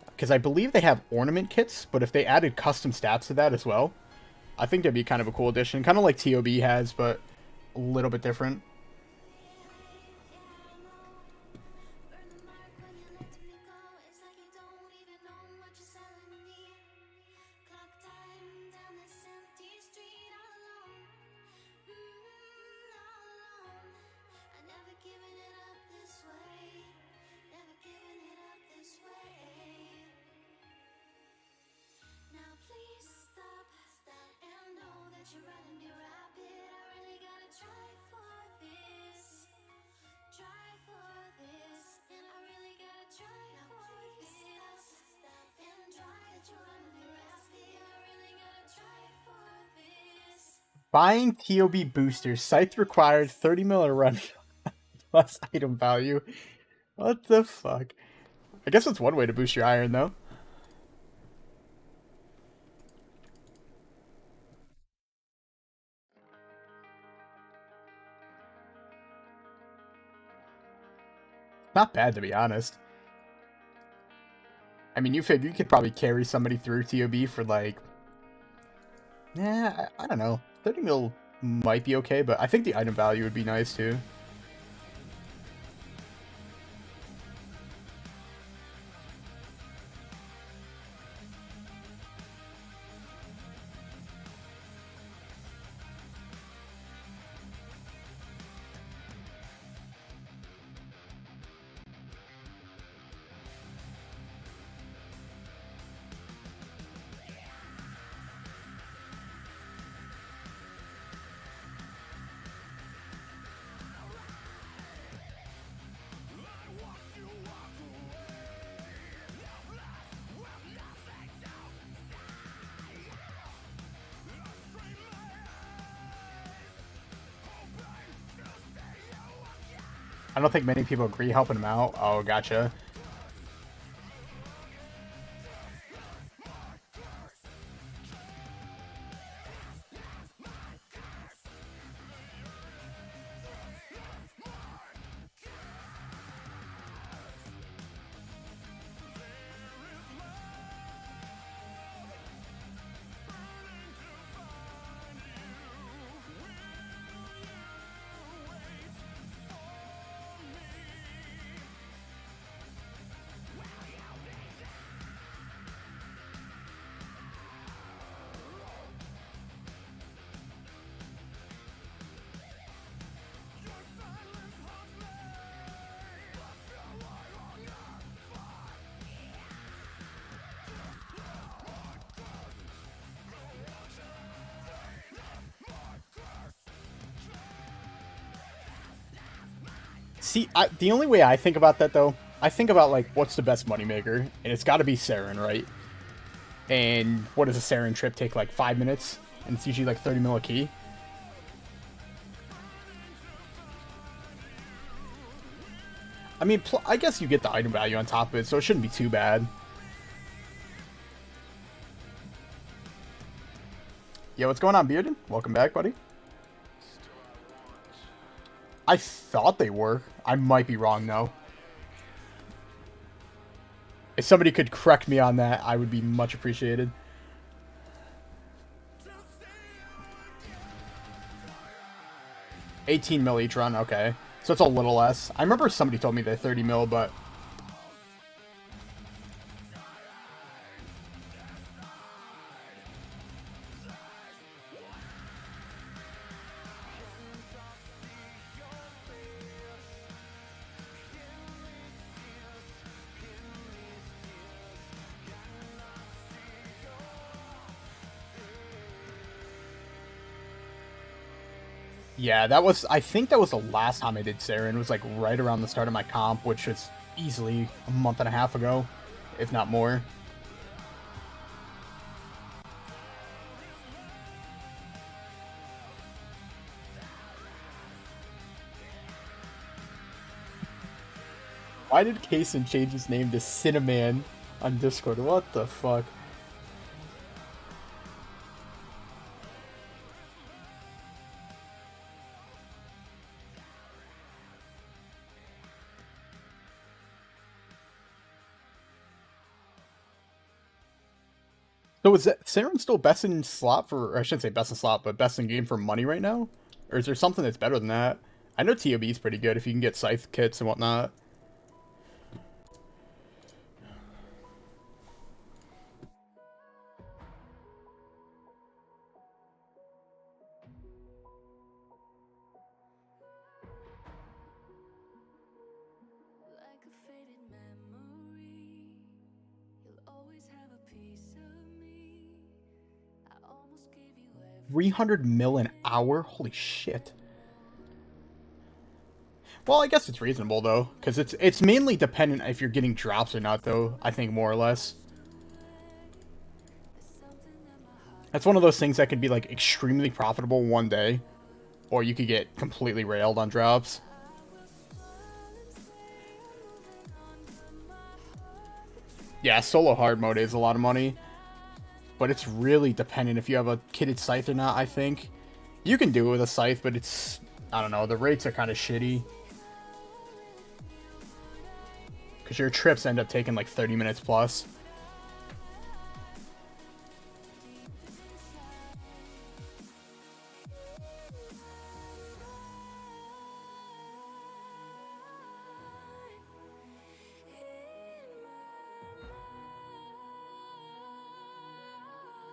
Because I believe they have ornament kits, but if they added custom stats to that as well, I think that'd be kind of a cool addition. Kind of like TOB has, but a little bit different. Buying TOB boosters. Sites required 30 mil run plus item value. What the fuck? I guess that's one way to boost your iron, though. Not bad, to be honest. I mean, you figure you could probably carry somebody through TOB for, like... Nah, I don't know. 30 mil might be okay, but I think the item value would be nice, too. I don't think many people agree helping him out. Oh, gotcha. See, the only way I think about that, though, I think about, like, what's the best moneymaker, and it's got to be Saren, right? And what does a Saren trip take, like, 5 minutes? And it's usually, like, 30 mil a key. I mean, I guess you get the item value on top of it, so it shouldn't be too bad. Yo, what's going on, Bearden? Welcome back, buddy. I thought they were. I might be wrong, though. If somebody could correct me on that, I would be much appreciated. $18 mil each run, okay. So it's a little less. I remember somebody told me they're 30 mil, but... Yeah, that was, I think that was the last time I did Saren. It was like right around the start of my comp, which was easily a month and a half ago, if not more. Why did Kaysen change his name to Cinnamon on Discord? What the fuck? So is that Saren still best in slot for, or I shouldn't say best in slot, but best in game for money right now? Or is there something that's better than that? I know TOB is pretty good if you can get scythe kits and whatnot. Like a faded memory, you'll always have a piece of me. I almost gave you 300 mil an hour? Holy shit. Well, I guess it's reasonable though, because it's mainly dependent if you're getting drops or not though, I think more or less. That's one of those things that could be like extremely profitable one day, or you could get completely railed on drops. Yeah, solo hard mode is a lot of money, but it's really dependent if you have a kitted scythe or not, I think. You can do it with a scythe, but it's, I don't know, the rates are kind of shitty. Because your trips end up taking like 30 minutes plus.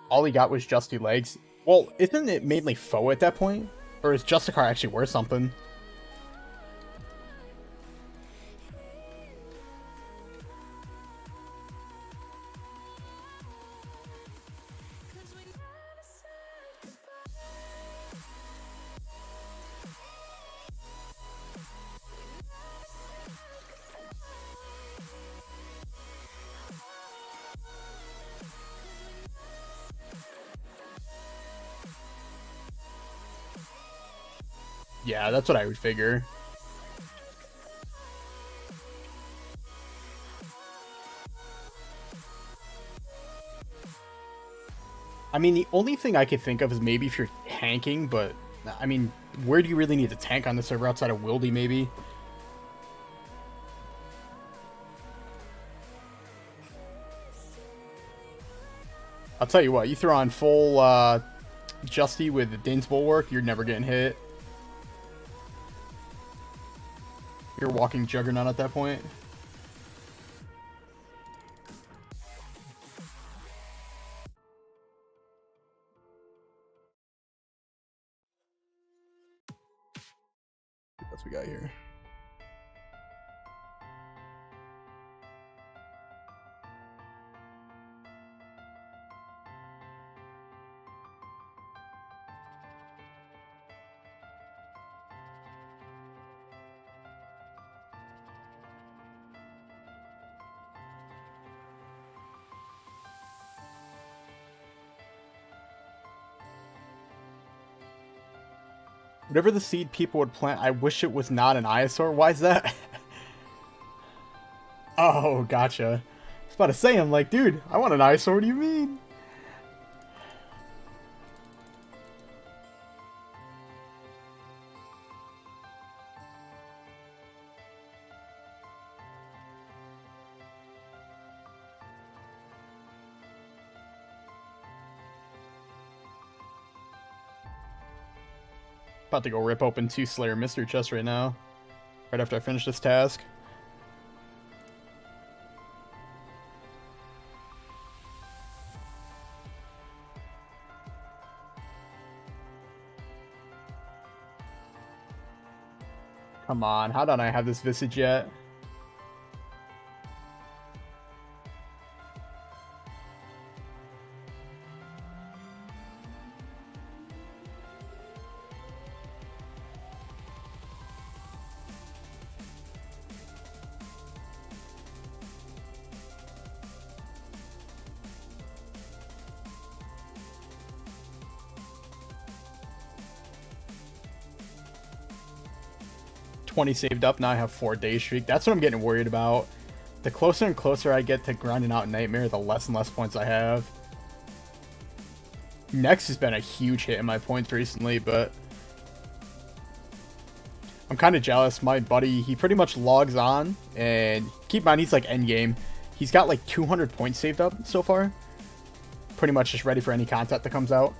All he got was Justy legs. Well, isn't it mainly foe at that point? Or is Justicar actually worth something? Yeah, that's what I would figure. I mean, the only thing I could think of is maybe if you're tanking, but, I mean, where do you really need to tank on the server outside of Wildy, maybe? I'll tell you what, you throw on full, Justy with the Dane's Bulwark, you're never getting hit. You're a walking juggernaut at that point. What else we got here? Whatever the seed people would plant, I wish it was not an Isosaur. Why is that? Oh, gotcha. I was about to say, I'm like, dude, I want an Isosaur. What do you mean? About to go rip open 2 Slayer Mystery Chests right now. Right after I finish this task. Come on, how don't I have this Visage yet? 20 saved up. Now I have 4 day streak. That's what I'm getting worried about. The closer and closer I get to grinding out Nightmare, the less and less points I have. Nex has been a huge hit in my points recently, but I'm kind of jealous. My buddy, he pretty much logs on, and keep in mind, he's like endgame. He's got like 200 points saved up so far. Pretty much just ready for any content that comes out.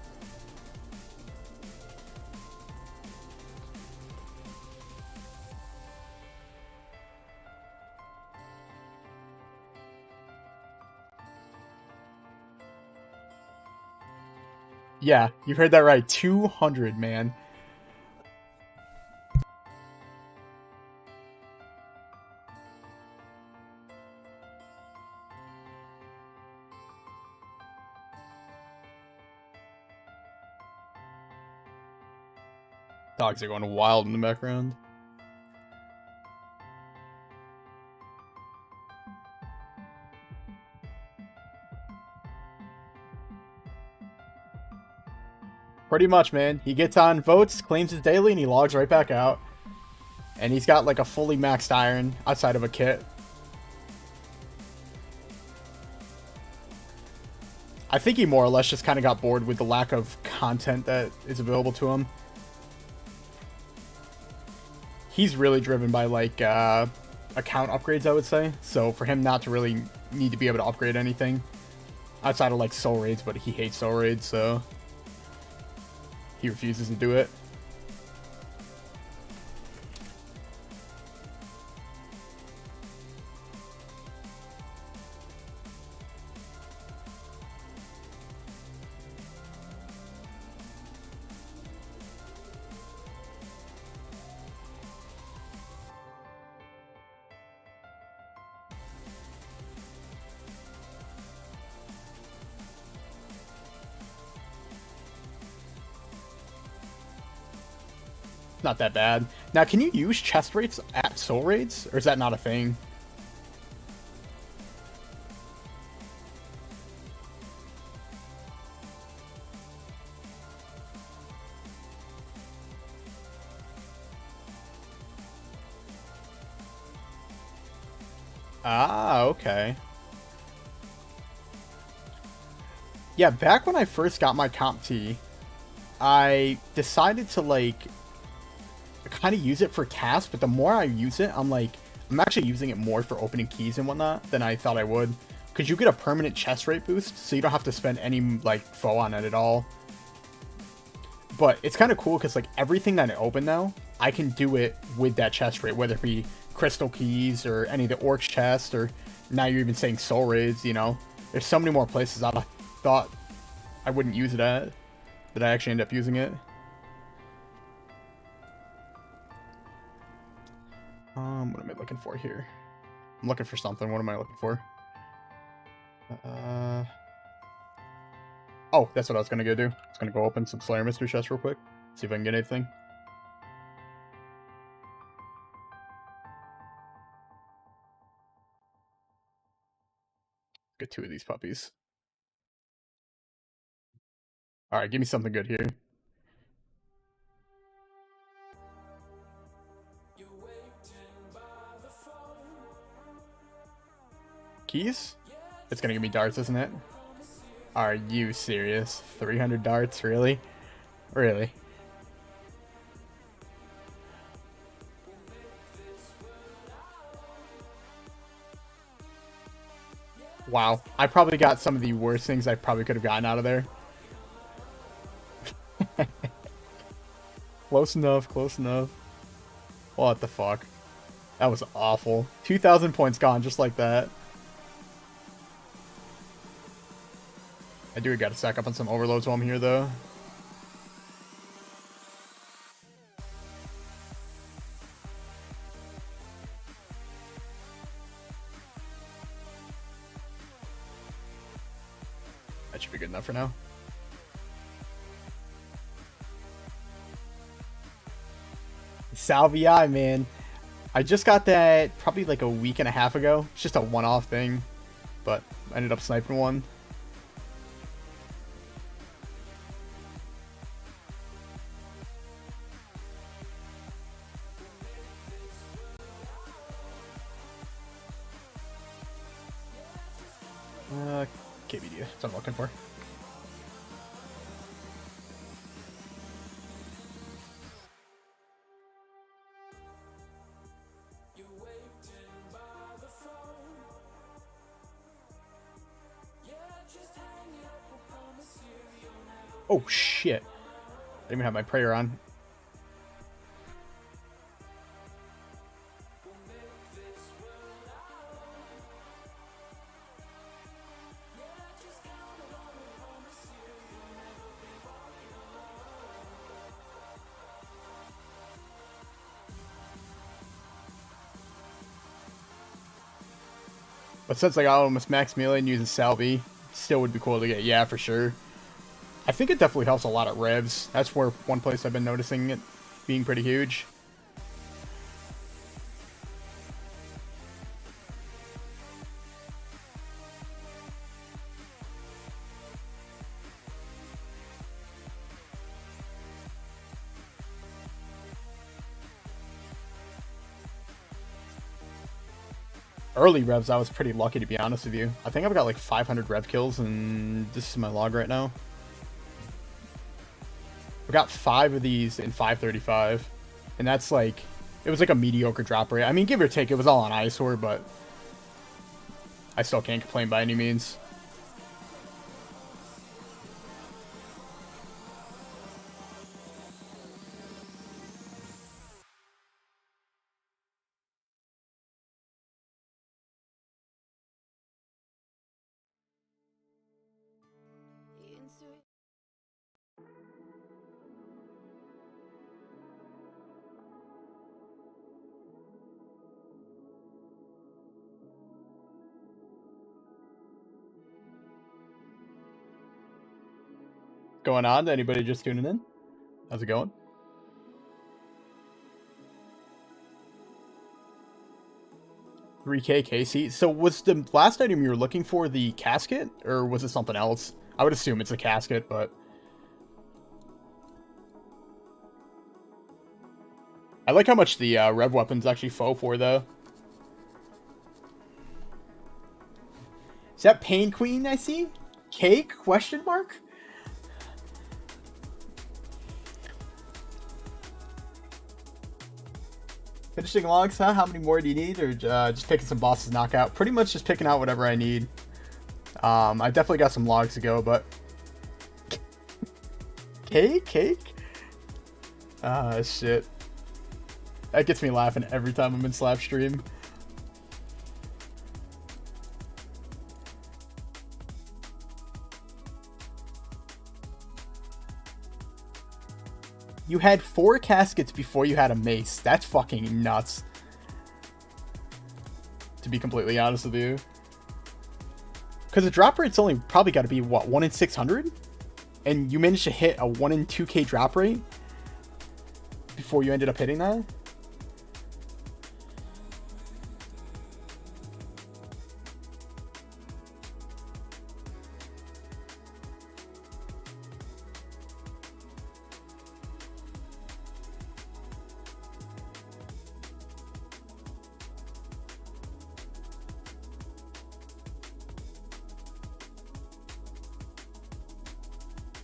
Yeah, you heard that right. 200, man. Dogs are going wild in the background. Pretty much, man. He gets on votes, claims his daily, and he logs right back out. And he's got like a fully maxed iron outside of a kit. I think he more or less just kind of got bored with the lack of content that is available to him. He's really driven by like account upgrades, I would say. So for him not to really need to be able to upgrade anything outside of like soul raids, but he hates soul raids, so he refuses to do it. Not that bad. Now, can you use chest raids at soul raids, or is that not a thing? Ah, okay. Yeah, back when I first got my comp T, I decided to like kind of use it for tasks, but the more I use it, I'm actually using it more for opening keys and whatnot than I thought I would. Because you get a permanent chest rate boost, so you don't have to spend any like foe on it at all. But it's kind of cool because like everything that I open now, I can do it with that chest rate, whether it be crystal keys or any of the orc chests, or now you're even saying soul raids, you know. There's so many more places I thought I wouldn't use it at that I actually end up using it. What am I looking for here? I'm looking for something. What am I looking for? Oh, that's what I was gonna go do. I was gonna go open some Slayer Mystery chests real quick. See if I can get anything. Get 2 of these puppies. Alright, give me something good here. Keys? It's gonna give me darts, isn't it? Are you serious? 300 darts? Really? Really? Wow. I probably got some of the worst things I probably could have gotten out of there. Close enough, close enough. What the fuck? That was awful. 2,000 points gone just like that. I do gotta stack up on some overloads while I'm here, though. That should be good enough for now. Salvii, man. I just got that probably like a week and a half ago. It's just a one-off thing, but I ended up sniping one. KBD. That's what I'm looking for. Oh shit. I didn't even have my prayer on. But since I got almost max melee and using Salvi, still would be cool to get. Yeah, for sure. I think it definitely helps a lot at revs. That's where one place I've been noticing it being pretty huge. Early revs, I was pretty lucky, to be honest with you. I think I've got like 500 rev kills, and this is my log right now. I've got 5 of these in 535, and that's like, it was like a mediocre drop rate. I mean, give or take, it was all on Eyesore, but I still can't complain by any means. Going on? Anybody just tuning in? How's it going? $3K Casey. So was the last item you were looking for the casket, or was it something else? I would assume it's a casket, but I like how much the rev weapons actually foe for, though. Is that Pain Queen I see? Cake? Question mark? Finishing logs, huh? How many more do you need? Or just picking some bosses knockout? Pretty much just picking out whatever I need. I definitely got some logs to go, but... Cake? Shit. That gets me laughing every time I'm in Slap Stream. You had 4 caskets before you had a mace. That's fucking nuts. To be completely honest with you. Because the drop rate's only probably got to be, what, 1 in 600? And you managed to hit a 1 in 2k drop rate? Before you ended up hitting that?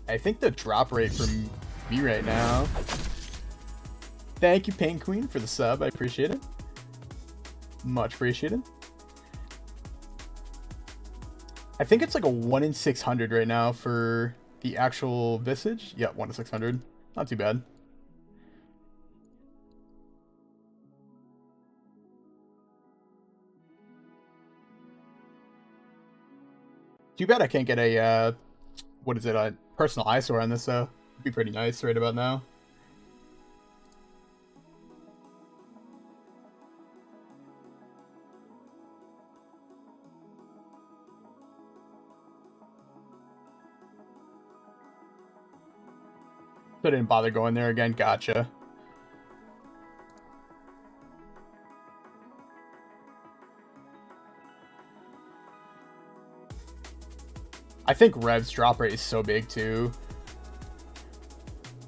I think the drop rate for me right now... Thank you, Pain Queen, for the sub. I appreciate it. Much appreciated. I think it's like a 1 in 600 right now for the actual Visage. Yeah, 1 in 600. Not too bad. Too bad I can't get a, what is it, a personal eyesore on this, though. It'd be pretty nice right about now. So I didn't bother going there again. Gotcha. I think Rev's drop rate is so big too.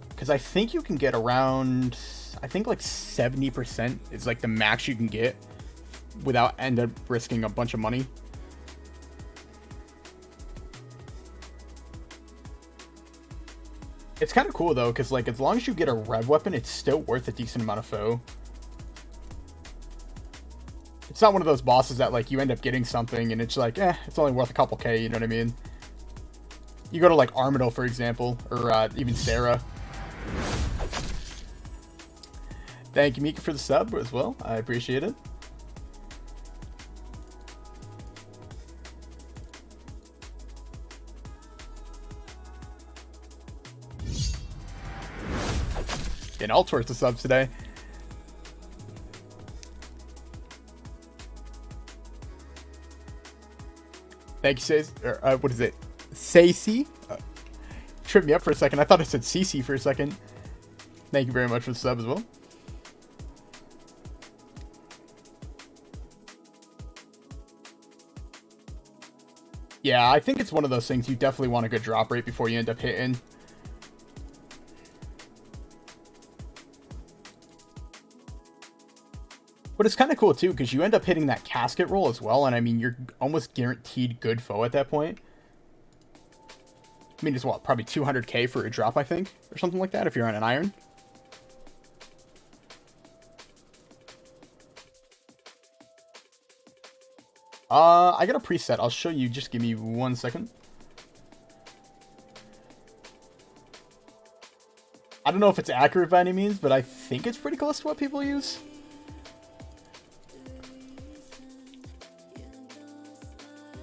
Because I think you can get around, I think like 70% is like the max you can get without end up risking a bunch of money. It's kind of cool though, because like as long as you get a rev weapon, it's still worth a decent amount of foe. It's not one of those bosses that like you end up getting something and it's like, it's only worth a couple K, you know what I mean? You go to like Armadil, for example, or even Sarah. Thank you, Mika, for the sub as well. I appreciate it. Getting all sorts of subs today. Thank you, Says. What is it? Sacy? Tripped me up for a second. I thought it said CC for a second. Thank you very much for the sub as well. Yeah, I think it's one of those things you definitely want a good drop rate before you end up hitting. But it's kind of cool too, because you end up hitting that casket roll as well, and I mean, you're almost guaranteed good foe at that point. I mean, it's what, probably 200k for a drop, I think, or something like that, if you're on an iron. I got a preset. I'll show you. Just give me 1 second. I don't know if it's accurate by any means, but I think it's pretty close to what people use.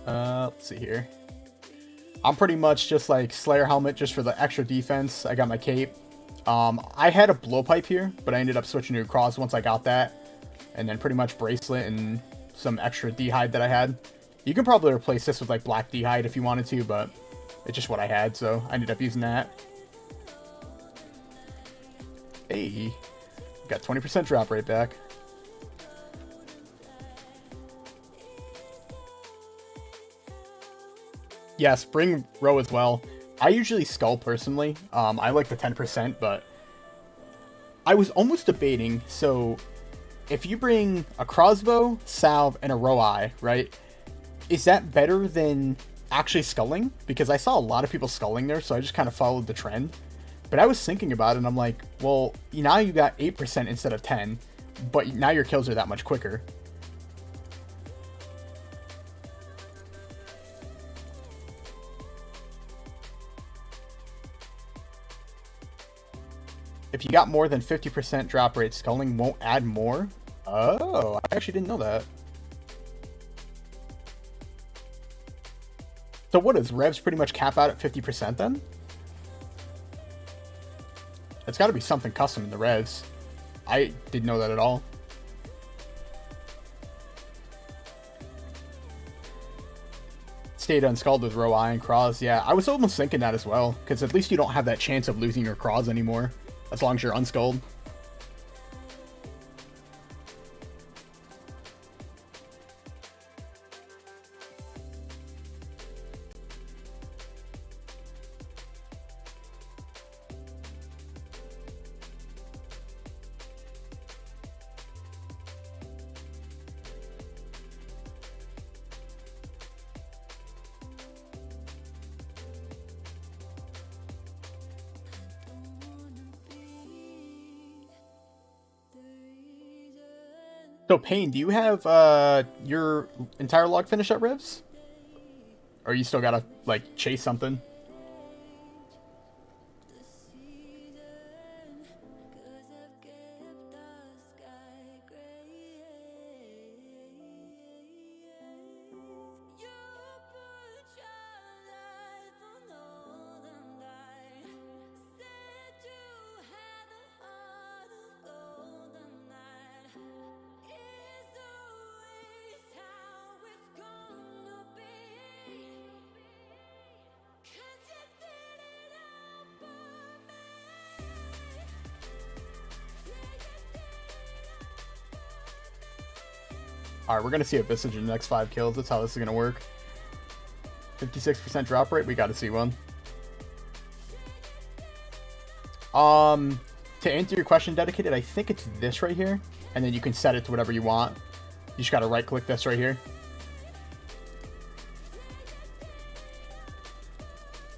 Let's see here. I'm pretty much just like Slayer helmet just for the extra defense. I got my cape. I had a blowpipe here, but I ended up switching to a cross once I got that. And then pretty much bracelet and some extra D-hide that I had. You can probably replace this with like black D-hide if you wanted to, but it's just what I had, so I ended up using that. Hey, got 20% drop rate back. Yeah, spring row as well. I usually skull personally. I like the 10%, but I was almost debating. So if you bring a crossbow, salve, and a row eye, right? Is that better than actually sculling? Because I saw a lot of people sculling there, so I just kind of followed the trend. But I was thinking about it, and I'm like, well, now you got 8% instead of 10, but now your kills are that much quicker. If you got more than 50% drop rate, sculling won't add more? Oh, I actually didn't know that. So what is revs pretty much cap out at 50% then? It's got to be something custom in the revs. I didn't know that at all. Stayed unscalded with row eye and craws. Yeah, I was almost thinking that as well, because at least you don't have that chance of losing your craws anymore, as long as you're unscalded. So, Payne, do you have your entire log finish at revs? Or you still gotta, like, chase something? Alright, we're going to see a Visage in the next 5 kills. That's how this is going to work. 56% drop rate. We got to see one. To answer your question, Dedicated, I think it's this right here. And then you can set it to whatever you want. You just got to right-click this right here.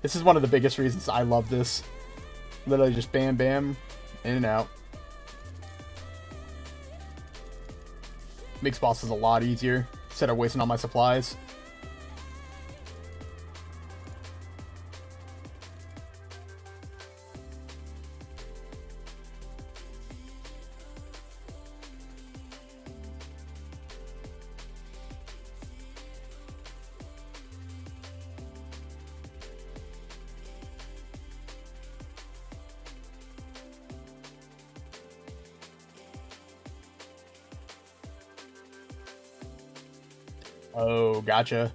This is one of the biggest reasons I love this. Literally just bam, bam, in and out. Makes bosses a lot easier instead of wasting all my supplies. Oh, gotcha.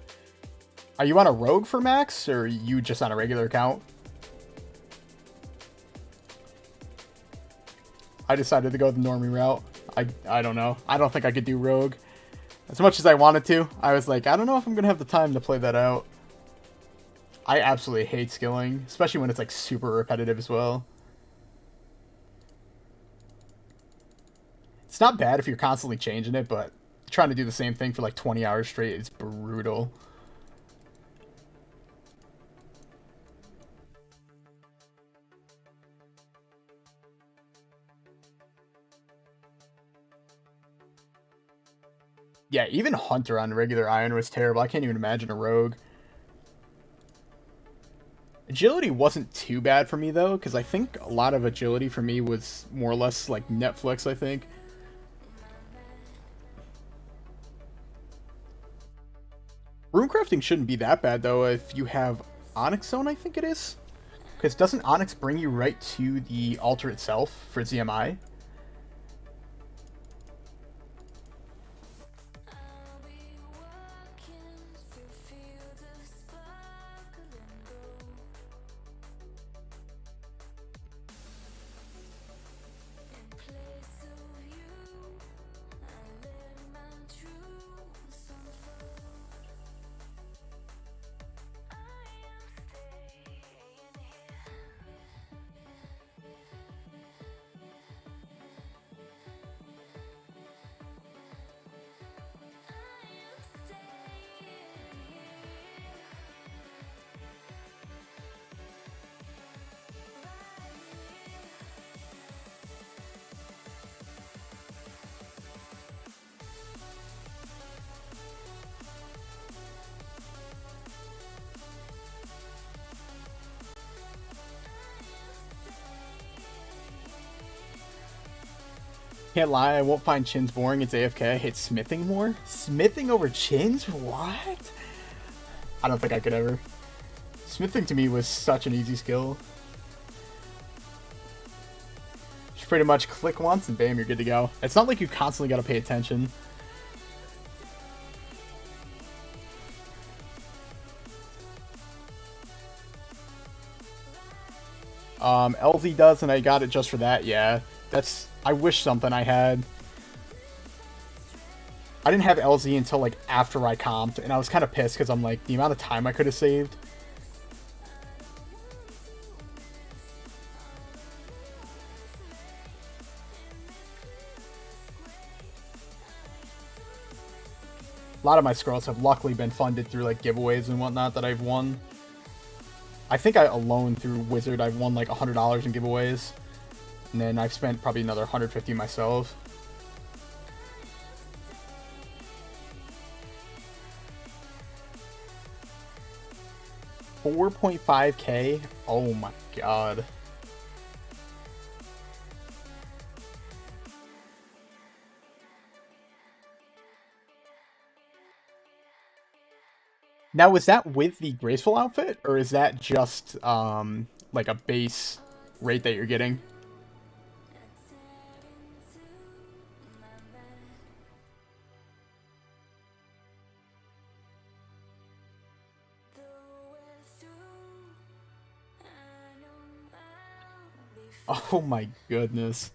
Are you on a rogue for max, or are you just on a regular account? I decided to go the normie route. I don't know. I don't think I could do rogue. As much as I wanted to, I was like, I don't know if I'm going to have the time to play that out. I absolutely hate skilling, especially when it's like super repetitive as well. It's not bad if you're constantly changing it, but trying to do the same thing for like 20 hours straight is brutal. Yeah, even Hunter on regular Iron was terrible. I can't even imagine a rogue. Agility wasn't too bad for me, though, because I think a lot of agility for me was more or less like Netflix, I think. Runecrafting shouldn't be that bad, though, if you have Onyx Zone, I think it is. Because doesn't Onyx bring you right to the altar itself for ZMI? Can't lie, I won't find chins boring. It's AFK. I hate smithing more. Smithing over chins? What? I don't think I could ever. Smithing to me was such an easy skill. Just pretty much click once and bam, you're good to go. It's not like you constantly gotta pay attention. LZ does, and I got it just for that, yeah. I wish something I had. I didn't have LZ until, like, after I comped, and I was kind of pissed, because I'm like, the amount of time I could have saved. A lot of my scrolls have luckily been funded through, like, giveaways and whatnot that I've won. I think I alone through Wizard, I've won, like, $100 in giveaways. And then I've spent probably another 150 myself. $4.5K? Oh my god. Now, was that with the graceful outfit, or is that just like a base rate that you're getting? Oh my goodness.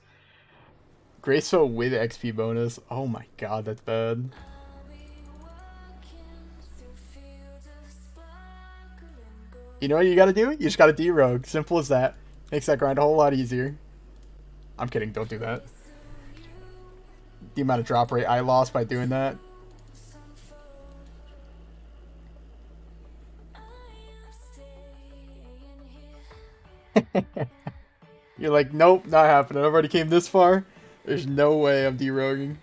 Graceful with XP bonus. Oh my god, that's bad. You know what you gotta do? You just gotta de-rogue. Simple as that. Makes that grind a whole lot easier. I'm kidding, don't do that. The amount of drop rate I lost by doing that. You're like, nope, not happening. I've already came this far. There's no way I'm deroguing.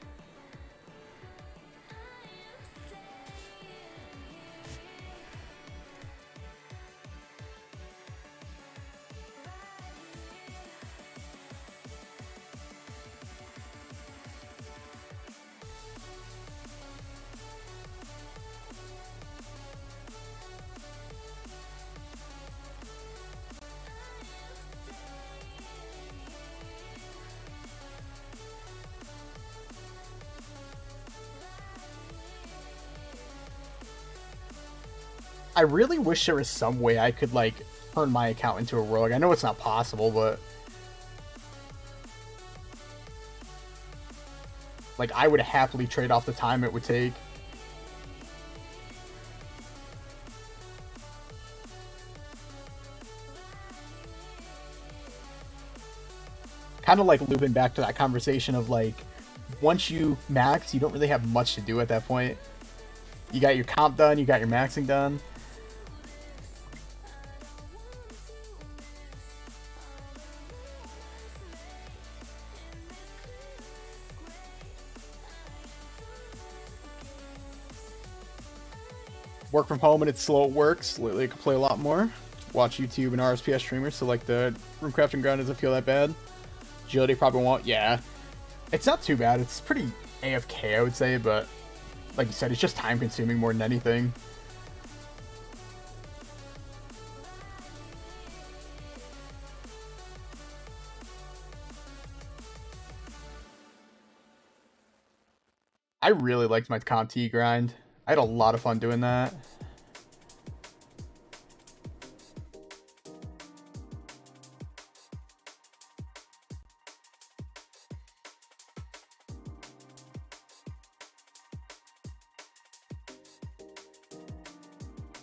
I really wish there was some way I could, like, turn my account into a rogue. I know it's not possible, but... like, I would happily trade off the time it would take. Kind of like looping back to that conversation of, like, once you max, you don't really have much to do at that point. You got your comp done, you got your maxing done. Work from home and it's slow at work, so lately I can play a lot more. Watch YouTube and RSPS streamers, so like the room crafting gun doesn't feel that bad. Agility probably won't, yeah. It's not too bad, it's pretty AFK I would say, but like you said, it's just time consuming more than anything. I really liked my Comp T grind. I had a lot of fun doing that.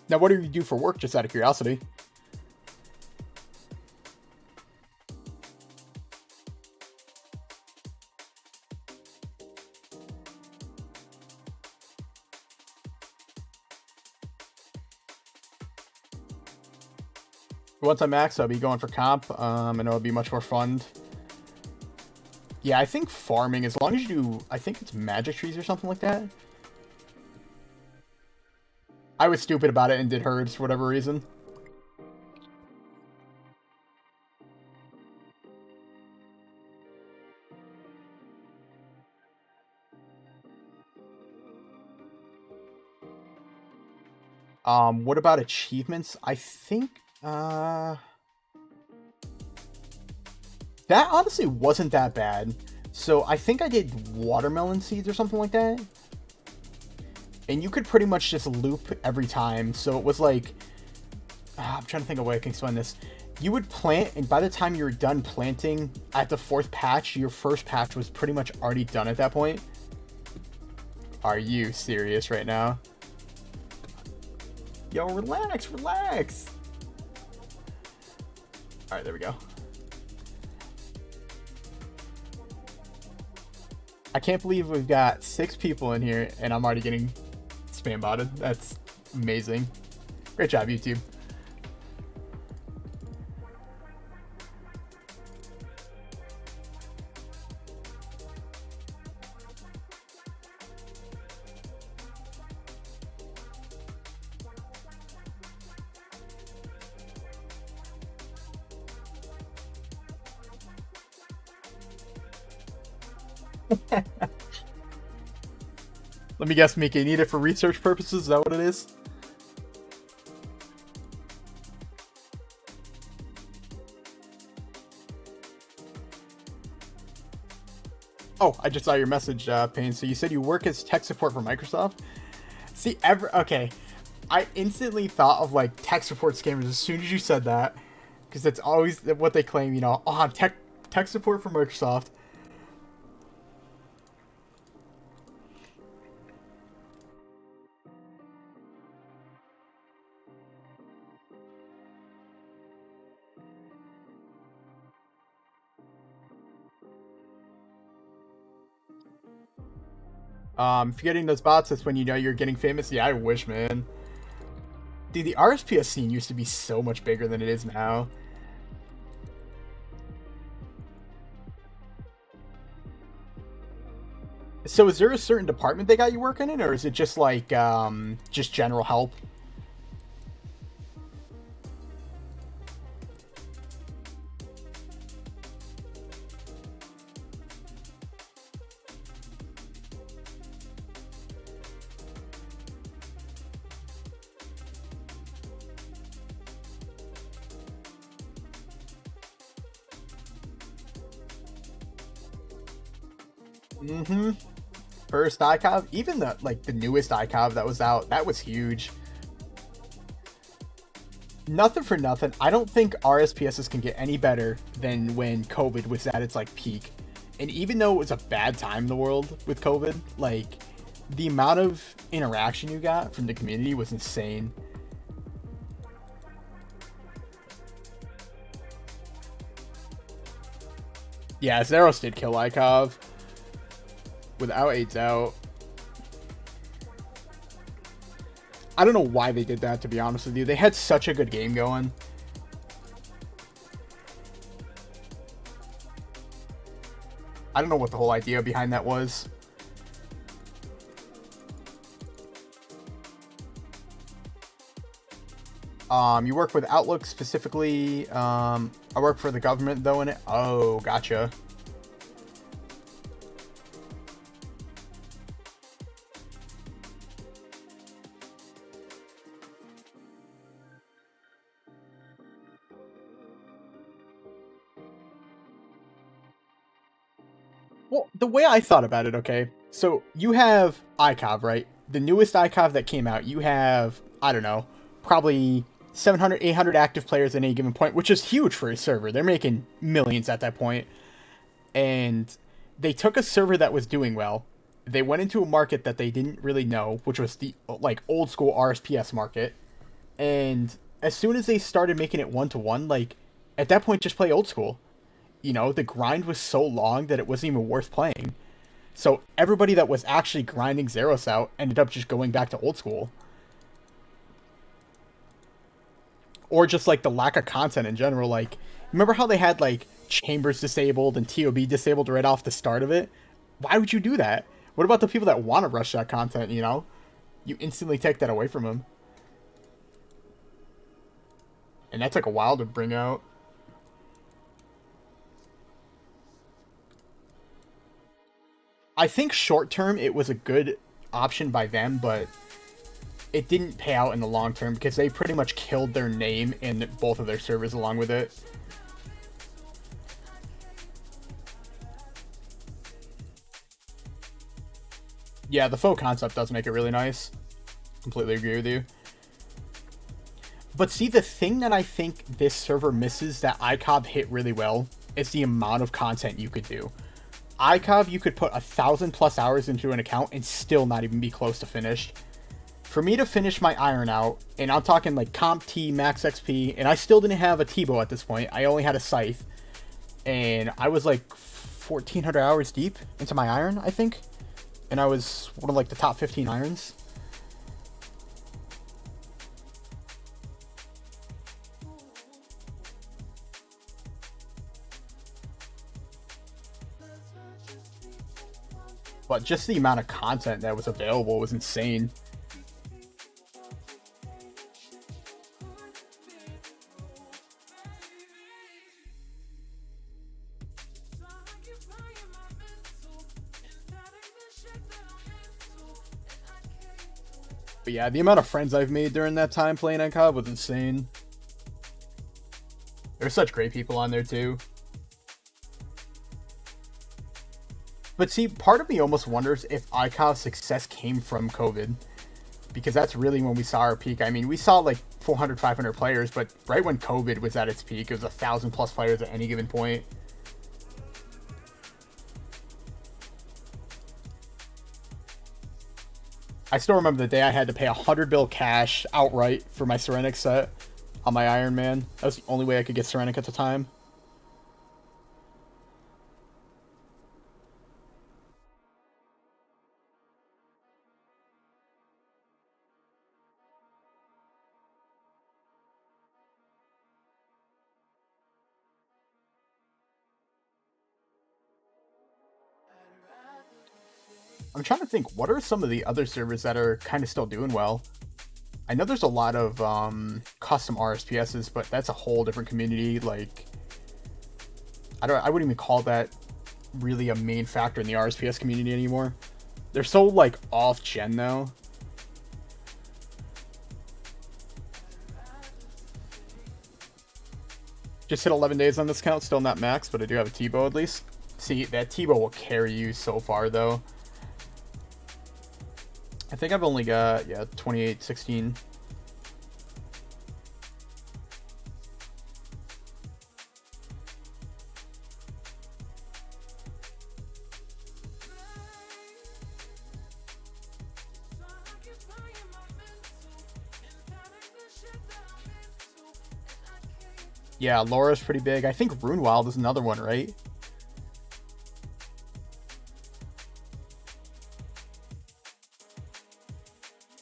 Now, what do you do for work, just out of curiosity? Once I max, I'll be going for comp. I know it'll be much more fun. Yeah, I think farming, as long as you do, I think it's magic trees or something like that. I was stupid about it and did herds for whatever reason. What about achievements? I think, that honestly wasn't that bad. So I think I did watermelon seeds or something like that. And you could pretty much just loop every time. So it was like, I'm trying to think of a way I can explain this. You would plant, and by the time you were done planting at the 4th patch, your first patch was pretty much already done at that point. Are you serious right now? Yo, relax, relax. All right, there we go. I can't believe we've got 6 people in here and I'm already getting spam botted. That's amazing. Great job, YouTube. Let me guess, Mika, you need it for research purposes? Is that what it is? Oh, I just saw your message, Payne. So you said you work as tech support for Microsoft? See, okay. I instantly thought of, like, tech support scammers as soon as you said that. Because that's always what they claim, you know. Oh, I'm tech support for Microsoft. If you're getting those bots, that's when you know you're getting famous. Yeah, I wish, man. Dude, the RSPS scene used to be so much bigger than it is now. So is there a certain department they got you working in, or is it just like just general help? Mm-hmm. First ICOV, even the newest ICOV that was out, that was huge. Nothing for nothing. I don't think RSPSs can get any better than when COVID was at its like peak. And even though it was a bad time in the world with COVID, like the amount of interaction you got from the community was insane. Yeah, Xeros did kill ICOV without a doubt. I don't know why they did that, to be honest with you. They had such a good game going. I don't know what the whole idea behind that was. You work with Outlook specifically. I work for the government though in it. Oh, gotcha. Well, the way I thought about it, okay, so you have ICOV, right? The newest ICOV that came out, you have, I don't know, probably 700, 800 active players at any given point, which is huge for a server. They're making millions at that point. And they took a server that was doing well. They went into a market that they didn't really know, which was the like old school RSPS market. And as soon as they started making it 1-to-1, like at that point just play old school. You know, the grind was so long that it wasn't even worth playing. So everybody that was actually grinding Xeros out ended up just going back to old school. Or just like the lack of content in general. Like, remember how they had like chambers disabled and TOB disabled right off the start of it? Why would you do that? What about the people that want to rush that content, you know? You instantly take that away from them. And that took a while to bring out. I think short term it was a good option by them, but it didn't pay out in the long term because they pretty much killed their name in both of their servers along with it. Yeah, the faux concept does make it really nice. Completely agree with you. But see, the thing that I think this server misses that ICOV hit really well is the amount of content you could do. ICOV, you could put 1,000+ hours into an account and still not even be close to finished. For me to finish my iron out, and I'm talking like comp T, max XP, and I still didn't have a T-bow at this point. I only had a scythe, and I was like 1,400 hours deep into my iron, I think. And I was one of like the top 15 irons. But just the amount of content that was available was insane. But yeah, the amount of friends I've made during that time playing NCOV was insane. There's such great people on there too. But see, part of me almost wonders if ICOV's success came from COVID. Because that's really when we saw our peak. I mean, we saw like 400, 500 players, but right when COVID was at its peak, it was 1,000+ players at any given point. I still remember the day I had to pay 100 bill cash outright for my Serenic set on my Iron Man. That was the only way I could get Serenic at the time. I'm trying to think, what are some of the other servers that are kind of still doing well? I know there's a lot of custom RSPSs, but that's a whole different community. Like, I wouldn't even call that really a main factor in the RSPS community anymore. They're so like off-gen now. Just hit 11 days on this count, still not max, but I do have a T-bow at least. See, that T-bow will carry you so far though. I think I've only got, yeah, 28, 16. Yeah, Laura's pretty big. I think Runewild is another one, right?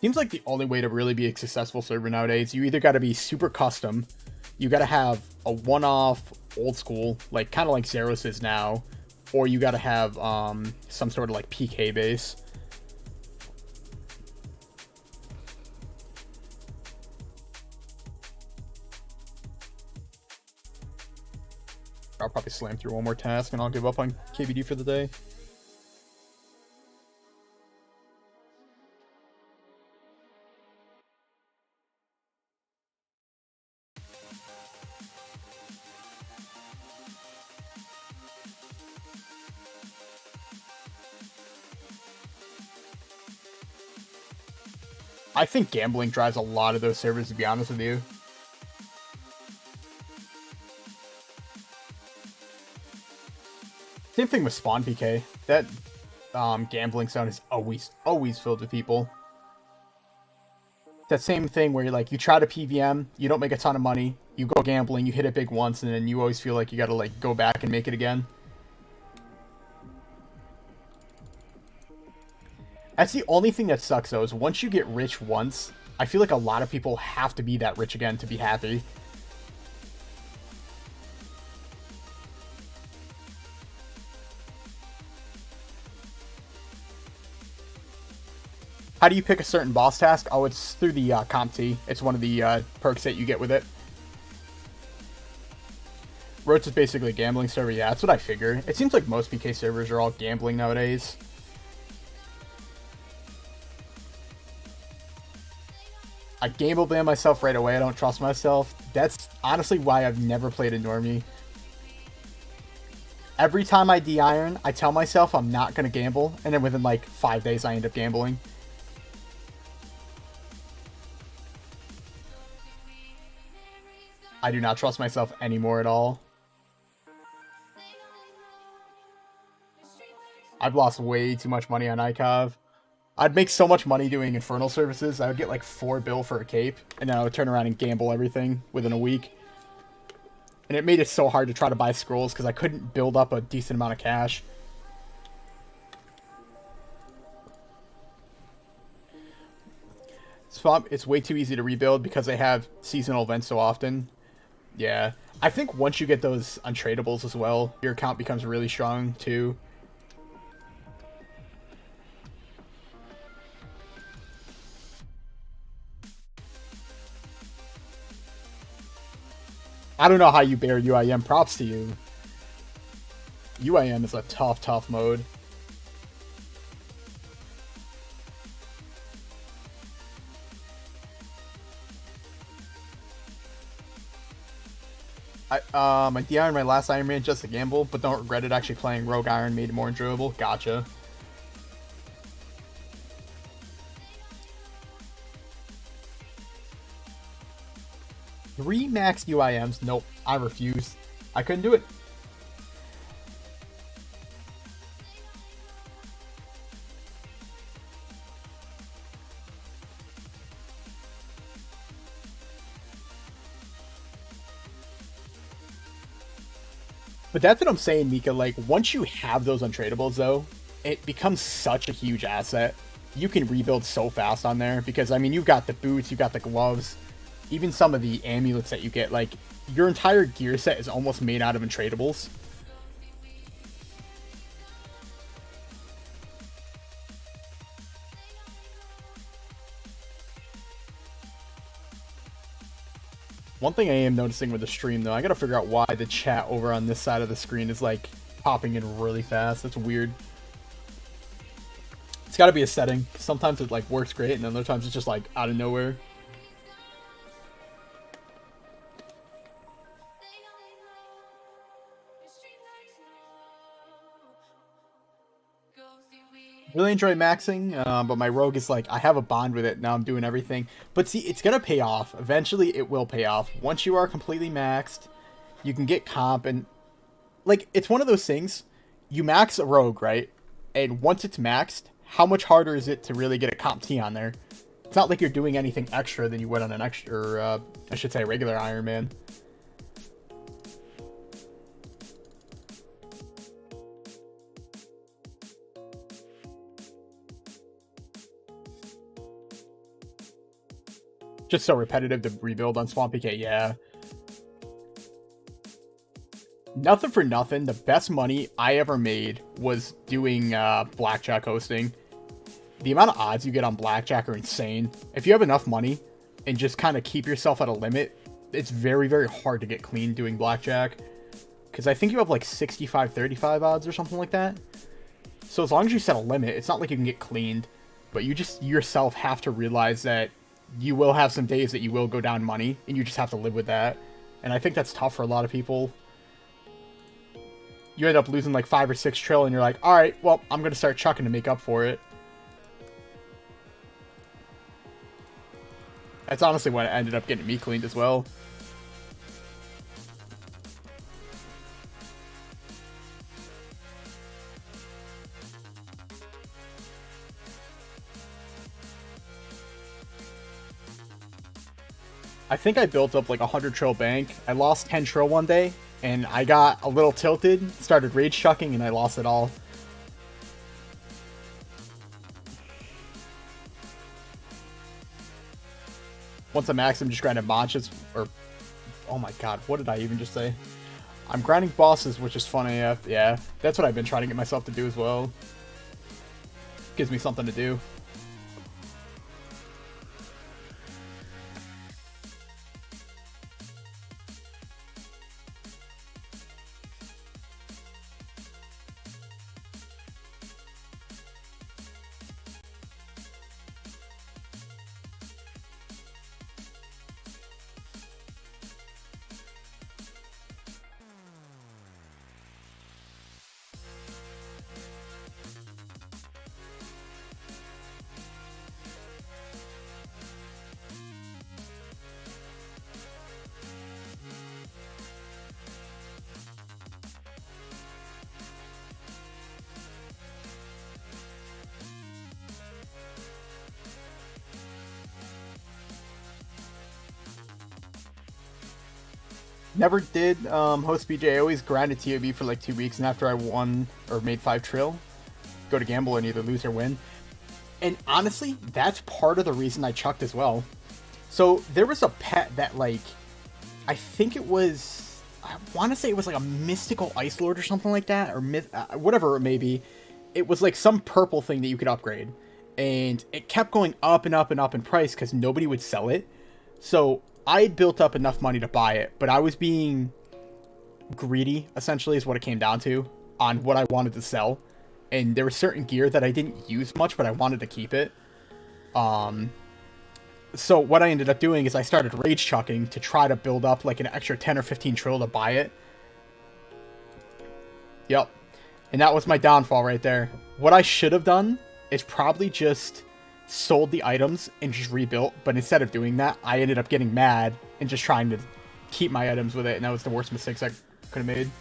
Seems like the only way to really be a successful server nowadays, you either got to be super custom, you got to have a one-off old school, like kind of like Xeros is now, or you got to have some sort of like PK base. I'll probably slam through one more task and I'll give up on KBD for the day. I think gambling drives a lot of those servers, to be honest with you. Same thing with Spawn PK. That gambling zone is always filled with people. That same thing where you're like, you try to PVM, you don't make a ton of money, you go gambling, you hit it big once, and then you always feel like you gotta like go back and make it again. That's the only thing that sucks though, is once you get rich once, I feel like a lot of people have to be that rich again to be happy. How do you pick a certain boss task? Oh, it's through the comp T. It's one of the perks that you get with it. Roach is basically a gambling server. Yeah, that's what I figure. It seems like most PK servers are all gambling nowadays. I gamble ban myself right away. I don't trust myself. That's honestly why I've never played a normie. Every time I de-iron, I tell myself I'm not going to gamble, and then within like 5 days I end up gambling. I do not trust myself anymore at all. I've lost way too much money on ICOV. I'd make so much money doing Infernal services, I would get like 4 bill for a cape, and then I would turn around and gamble everything within a week. And it made it so hard to try to buy scrolls because I couldn't build up a decent amount of cash. It's way too easy to rebuild because they have seasonal events so often. Yeah, I think once you get those untradables as well, your account becomes really strong too. I don't know how you bear UIM. Props to you. UIM is a tough mode. I de-ironed my last Iron Man just to gamble, but don't regret it. Actually playing Rogue Iron made it more enjoyable. Gotcha. Three max UIMs? Nope. I refuse. I couldn't do it. But that's what I'm saying, Mika. Like, once you have those untradables, though, it becomes such a huge asset. You can rebuild so fast on there because, I mean, you've got the boots, you've got the gloves, even some of the amulets that you get. Like, your entire gear set is almost made out of untradables. One thing I am noticing with the stream, though, I gotta figure out why the chat over on this side of the screen is, like, popping in really fast. That's weird. It's gotta be a setting. Sometimes it, like, works great, and then other times it's just, like, out of nowhere. Really enjoy maxing, but my rogue is like, I have a bond with it, now I'm doing everything. But see, it's gonna pay off. Eventually, it will pay off. Once you are completely maxed, you can get comp, and, like, it's one of those things, you max a rogue, right? And once it's maxed, how much harder is it to really get a comp T on there? It's not like you're doing anything extra than you would on an extra, I should say, regular Iron Man. Just so repetitive to rebuild on Swamp PK, yeah. Nothing for nothing, the best money I ever made was doing blackjack hosting. The amount of odds you get on blackjack are insane. If you have enough money and just kind of keep yourself at a limit, it's very, very hard to get clean doing blackjack. Because I think you have like 65-35 odds or something like that. So as long as you set a limit, it's not like you can get cleaned. But you just yourself have to realize that you will have some days that you will go down money, and you just have to live with that. And I think that's tough for a lot of people. You end up losing like 5 or 6 trill, and you're like, alright, well, I'm going to start chucking to make up for it. That's honestly what ended up getting me cleaned as well. I think I built up like 100 trill bank. I lost 10 trill one day, and I got a little tilted, started rage chucking, and I lost it all. Once I'm maxed, I'm just grinding botches, or... Oh my god, what did I even just say? I'm grinding bosses, which is fun AF. Yeah, that's what I've been trying to get myself to do as well. Gives me something to do. Never did host BJ. I always grinded TOB for like 2 weeks, and after I won or made 5 trill, go to gamble and either lose or win. And honestly, that's part of the reason I chucked as well. So there was a pet that, like, I think it was, I want to say it was like a mystical ice lord or something like that, or whatever it may be. It was like some purple thing that you could upgrade, and it kept going up and up and up in price because nobody would sell it. So I had built up enough money to buy it, but I was being greedy, essentially, is what it came down to, on what I wanted to sell. And there was certain gear that I didn't use much, but I wanted to keep it. So what I ended up doing is I started rage chucking to try to build up like an extra 10 or 15 trill to buy it. Yep. And that was my downfall right there. What I should have done is probably just sold the items and just rebuilt, but instead of doing that, I ended up getting mad and just trying to keep my items with it, and that was the worst mistakes I could have made.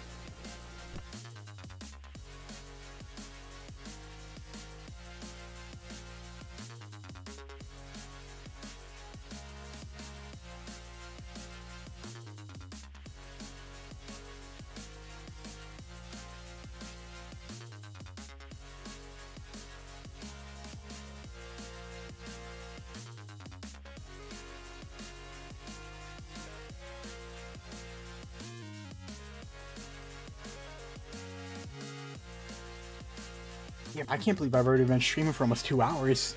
Yeah, I can't believe I've already been streaming for almost 2 hours.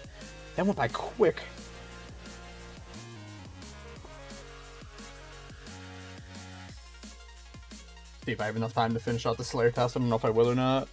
That went by quick. See if I have enough time to finish out the Slayer test. I don't know if I will or not.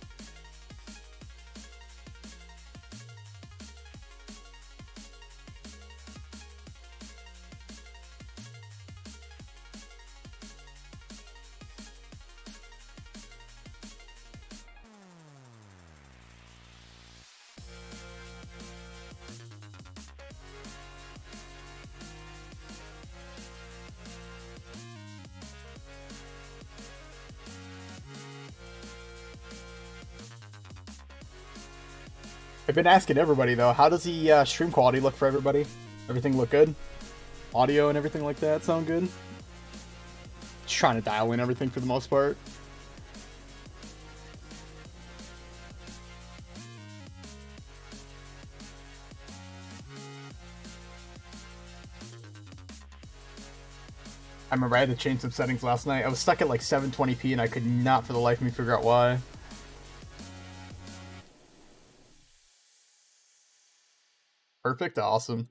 I've been asking everybody though, how does the stream quality look for everybody? Everything look good? Audio and everything like that sound good? Just trying to dial in everything for the most part. I remember I had to change some settings last night. I was stuck at like 720p and I could not for the life of me figure out why. Perfect, awesome.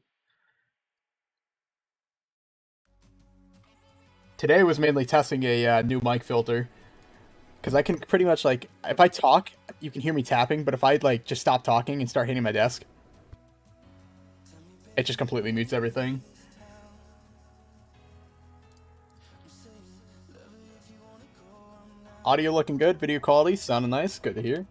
Today was mainly testing a new mic filter. Because I can pretty much, like, if I talk, you can hear me tapping, but if I, like, just stop talking and start hitting my desk, it just completely mutes everything. Audio looking good, video quality sounding nice, good to hear.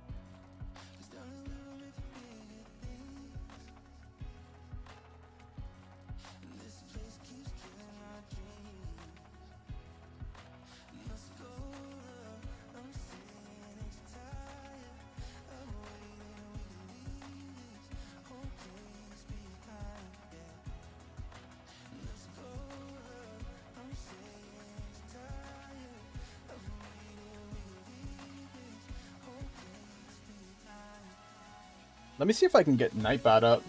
Let me see if I can get Nightbot up.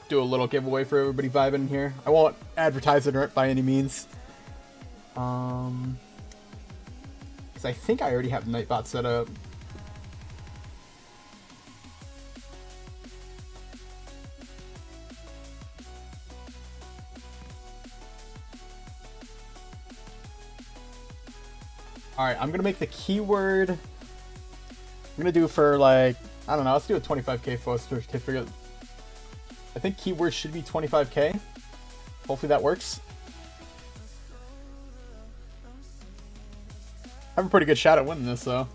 Do a little giveaway for everybody vibing in here. I won't advertise it by any means. Because I think I already have Nightbot set up. Alright, I'm gonna make the keyword. I'm gonna do for like, I don't know, let's do a 25k poster certificate. I think keyword should be 25k. Hopefully that works. I have a pretty good shot at winning this though.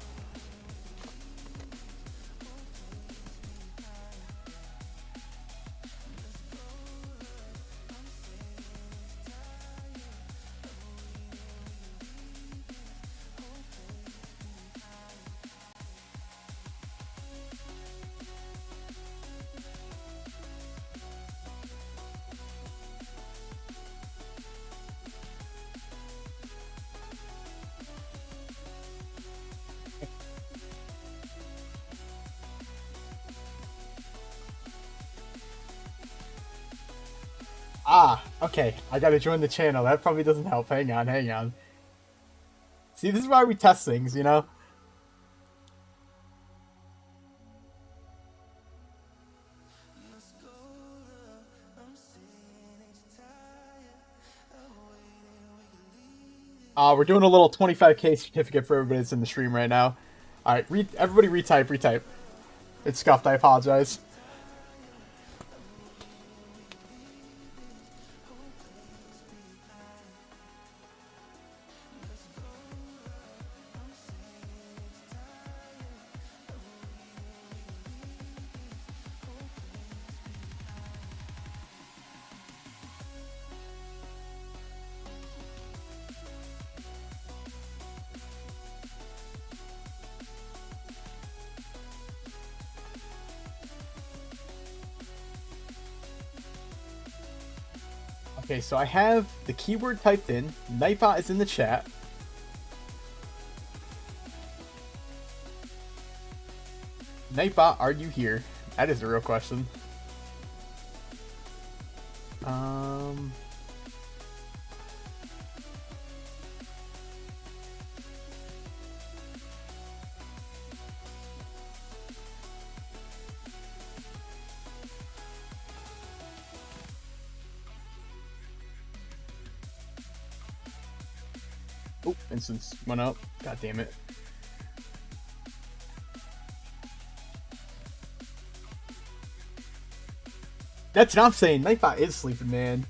Ah, okay. I gotta join the channel. That probably doesn't help. Hang on, hang on. See, this is why we test things, you know? We're doing a little 25k certificate for everybody that's in the stream right now. Alright, everybody retype. It's scuffed, I apologize. Okay, so I have the keyword typed in. Nightbot is in the chat. Nightbot, are you here? That is the real question. Oh, instance went up. God damn it. That's what I'm saying. Nightbot is sleeping, man.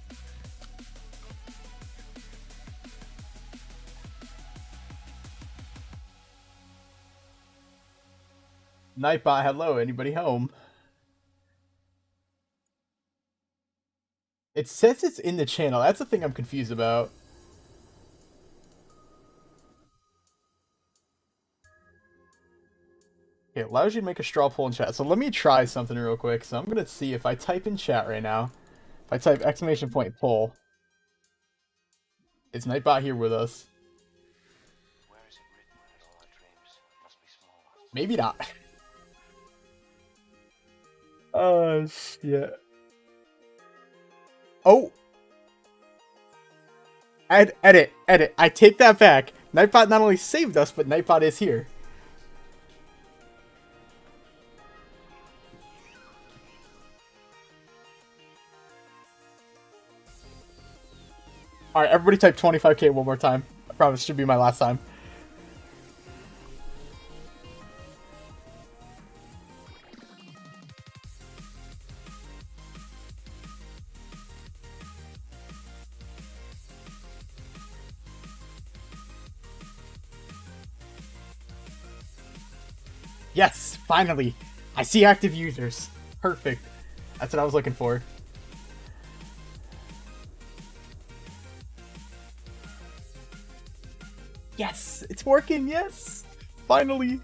Nightbot, hello. Anybody home? It says it's in the channel. That's the thing I'm confused about. It allows you to make a straw poll in chat. So let me try something real quick. So I'm going to see if I type in chat right now. If I type exclamation point poll. Is Nightbot here with us? Maybe not. Oh, shit. Oh! Edit. I take that back. Nightbot not only saved us, but Nightbot is here. Alright, everybody type 25k one more time. I promise it should be my last time. Yes, finally. I see active users. Perfect. That's what I was looking for. Yes, it's working. Yes, finally.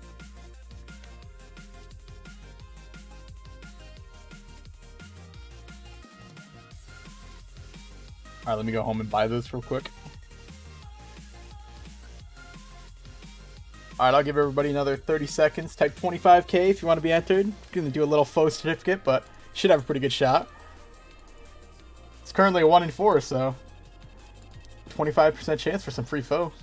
All right, let me go home and buy this real quick. All right, I'll give everybody another 30 seconds. Type 25k if you want to be entered. Gonna do a little faux certificate, but should have a pretty good shot. It's currently a 1 in 4, so 25% chance for some free faux.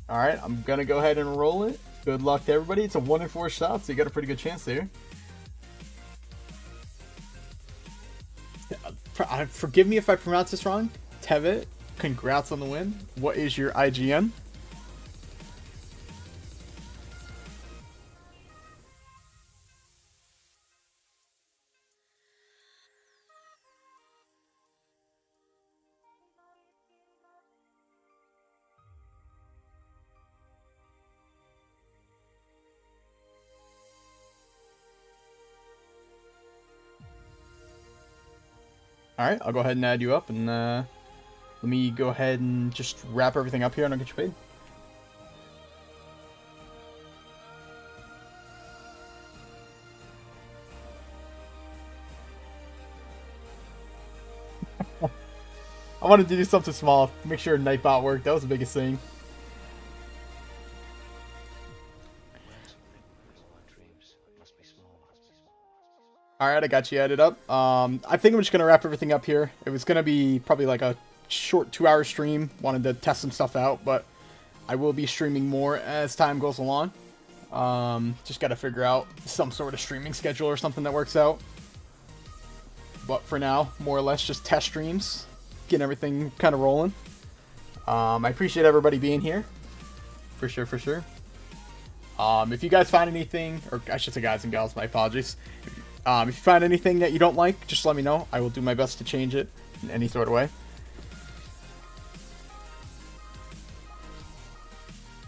Alright, I'm gonna go ahead and roll it. Good luck to everybody. It's a 1 in 4 shot, so you got a pretty good chance there. Forgive me if I pronounce this wrong. Tevet, congrats on the win. What is your IGN? Alright, I'll go ahead and add you up, and let me go ahead and just wrap everything up here and I'll get you paid. I wanted to do something small, make sure Nightbot worked. That was the biggest thing. Alright, I got you added up. I think I'm just going to wrap everything up here. It was going to be probably like a short 2-hour stream. Wanted to test some stuff out, but I will be streaming more as time goes along. Just got to figure out some sort of streaming schedule or something that works out. But for now, more or less just test streams. Getting everything kind of rolling. I appreciate everybody being here. For sure, for sure. If you guys find anything, or I should say guys and gals, my apologies. If you find anything that you don't like, just let me know. I will do my best to change it in any sort of way.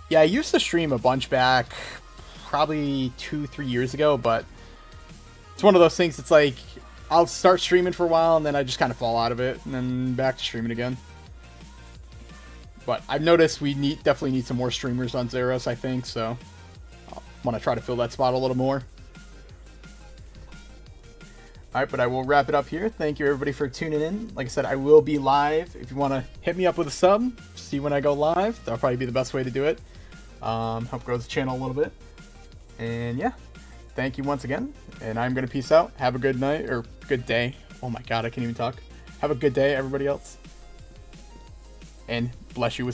Yeah, I used to stream a bunch back, probably 2-3 years ago, but it's one of those things, it's like, I'll start streaming for a while, and then I just kind of fall out of it, and then back to streaming again. But I've noticed we definitely need some more streamers on Xeros, I think, so I want to try to fill that spot a little more. Alright, but I will wrap it up here. Thank you everybody for tuning in. Like I said, I will be live. If you want to hit me up with a sub, see when I go live. That'll probably be the best way to do it. Help grow the channel a little bit. And yeah, thank you once again. And I'm going to peace out. Have a good night, or good day. Oh my god, I can't even talk. Have a good day, everybody else. and bless you with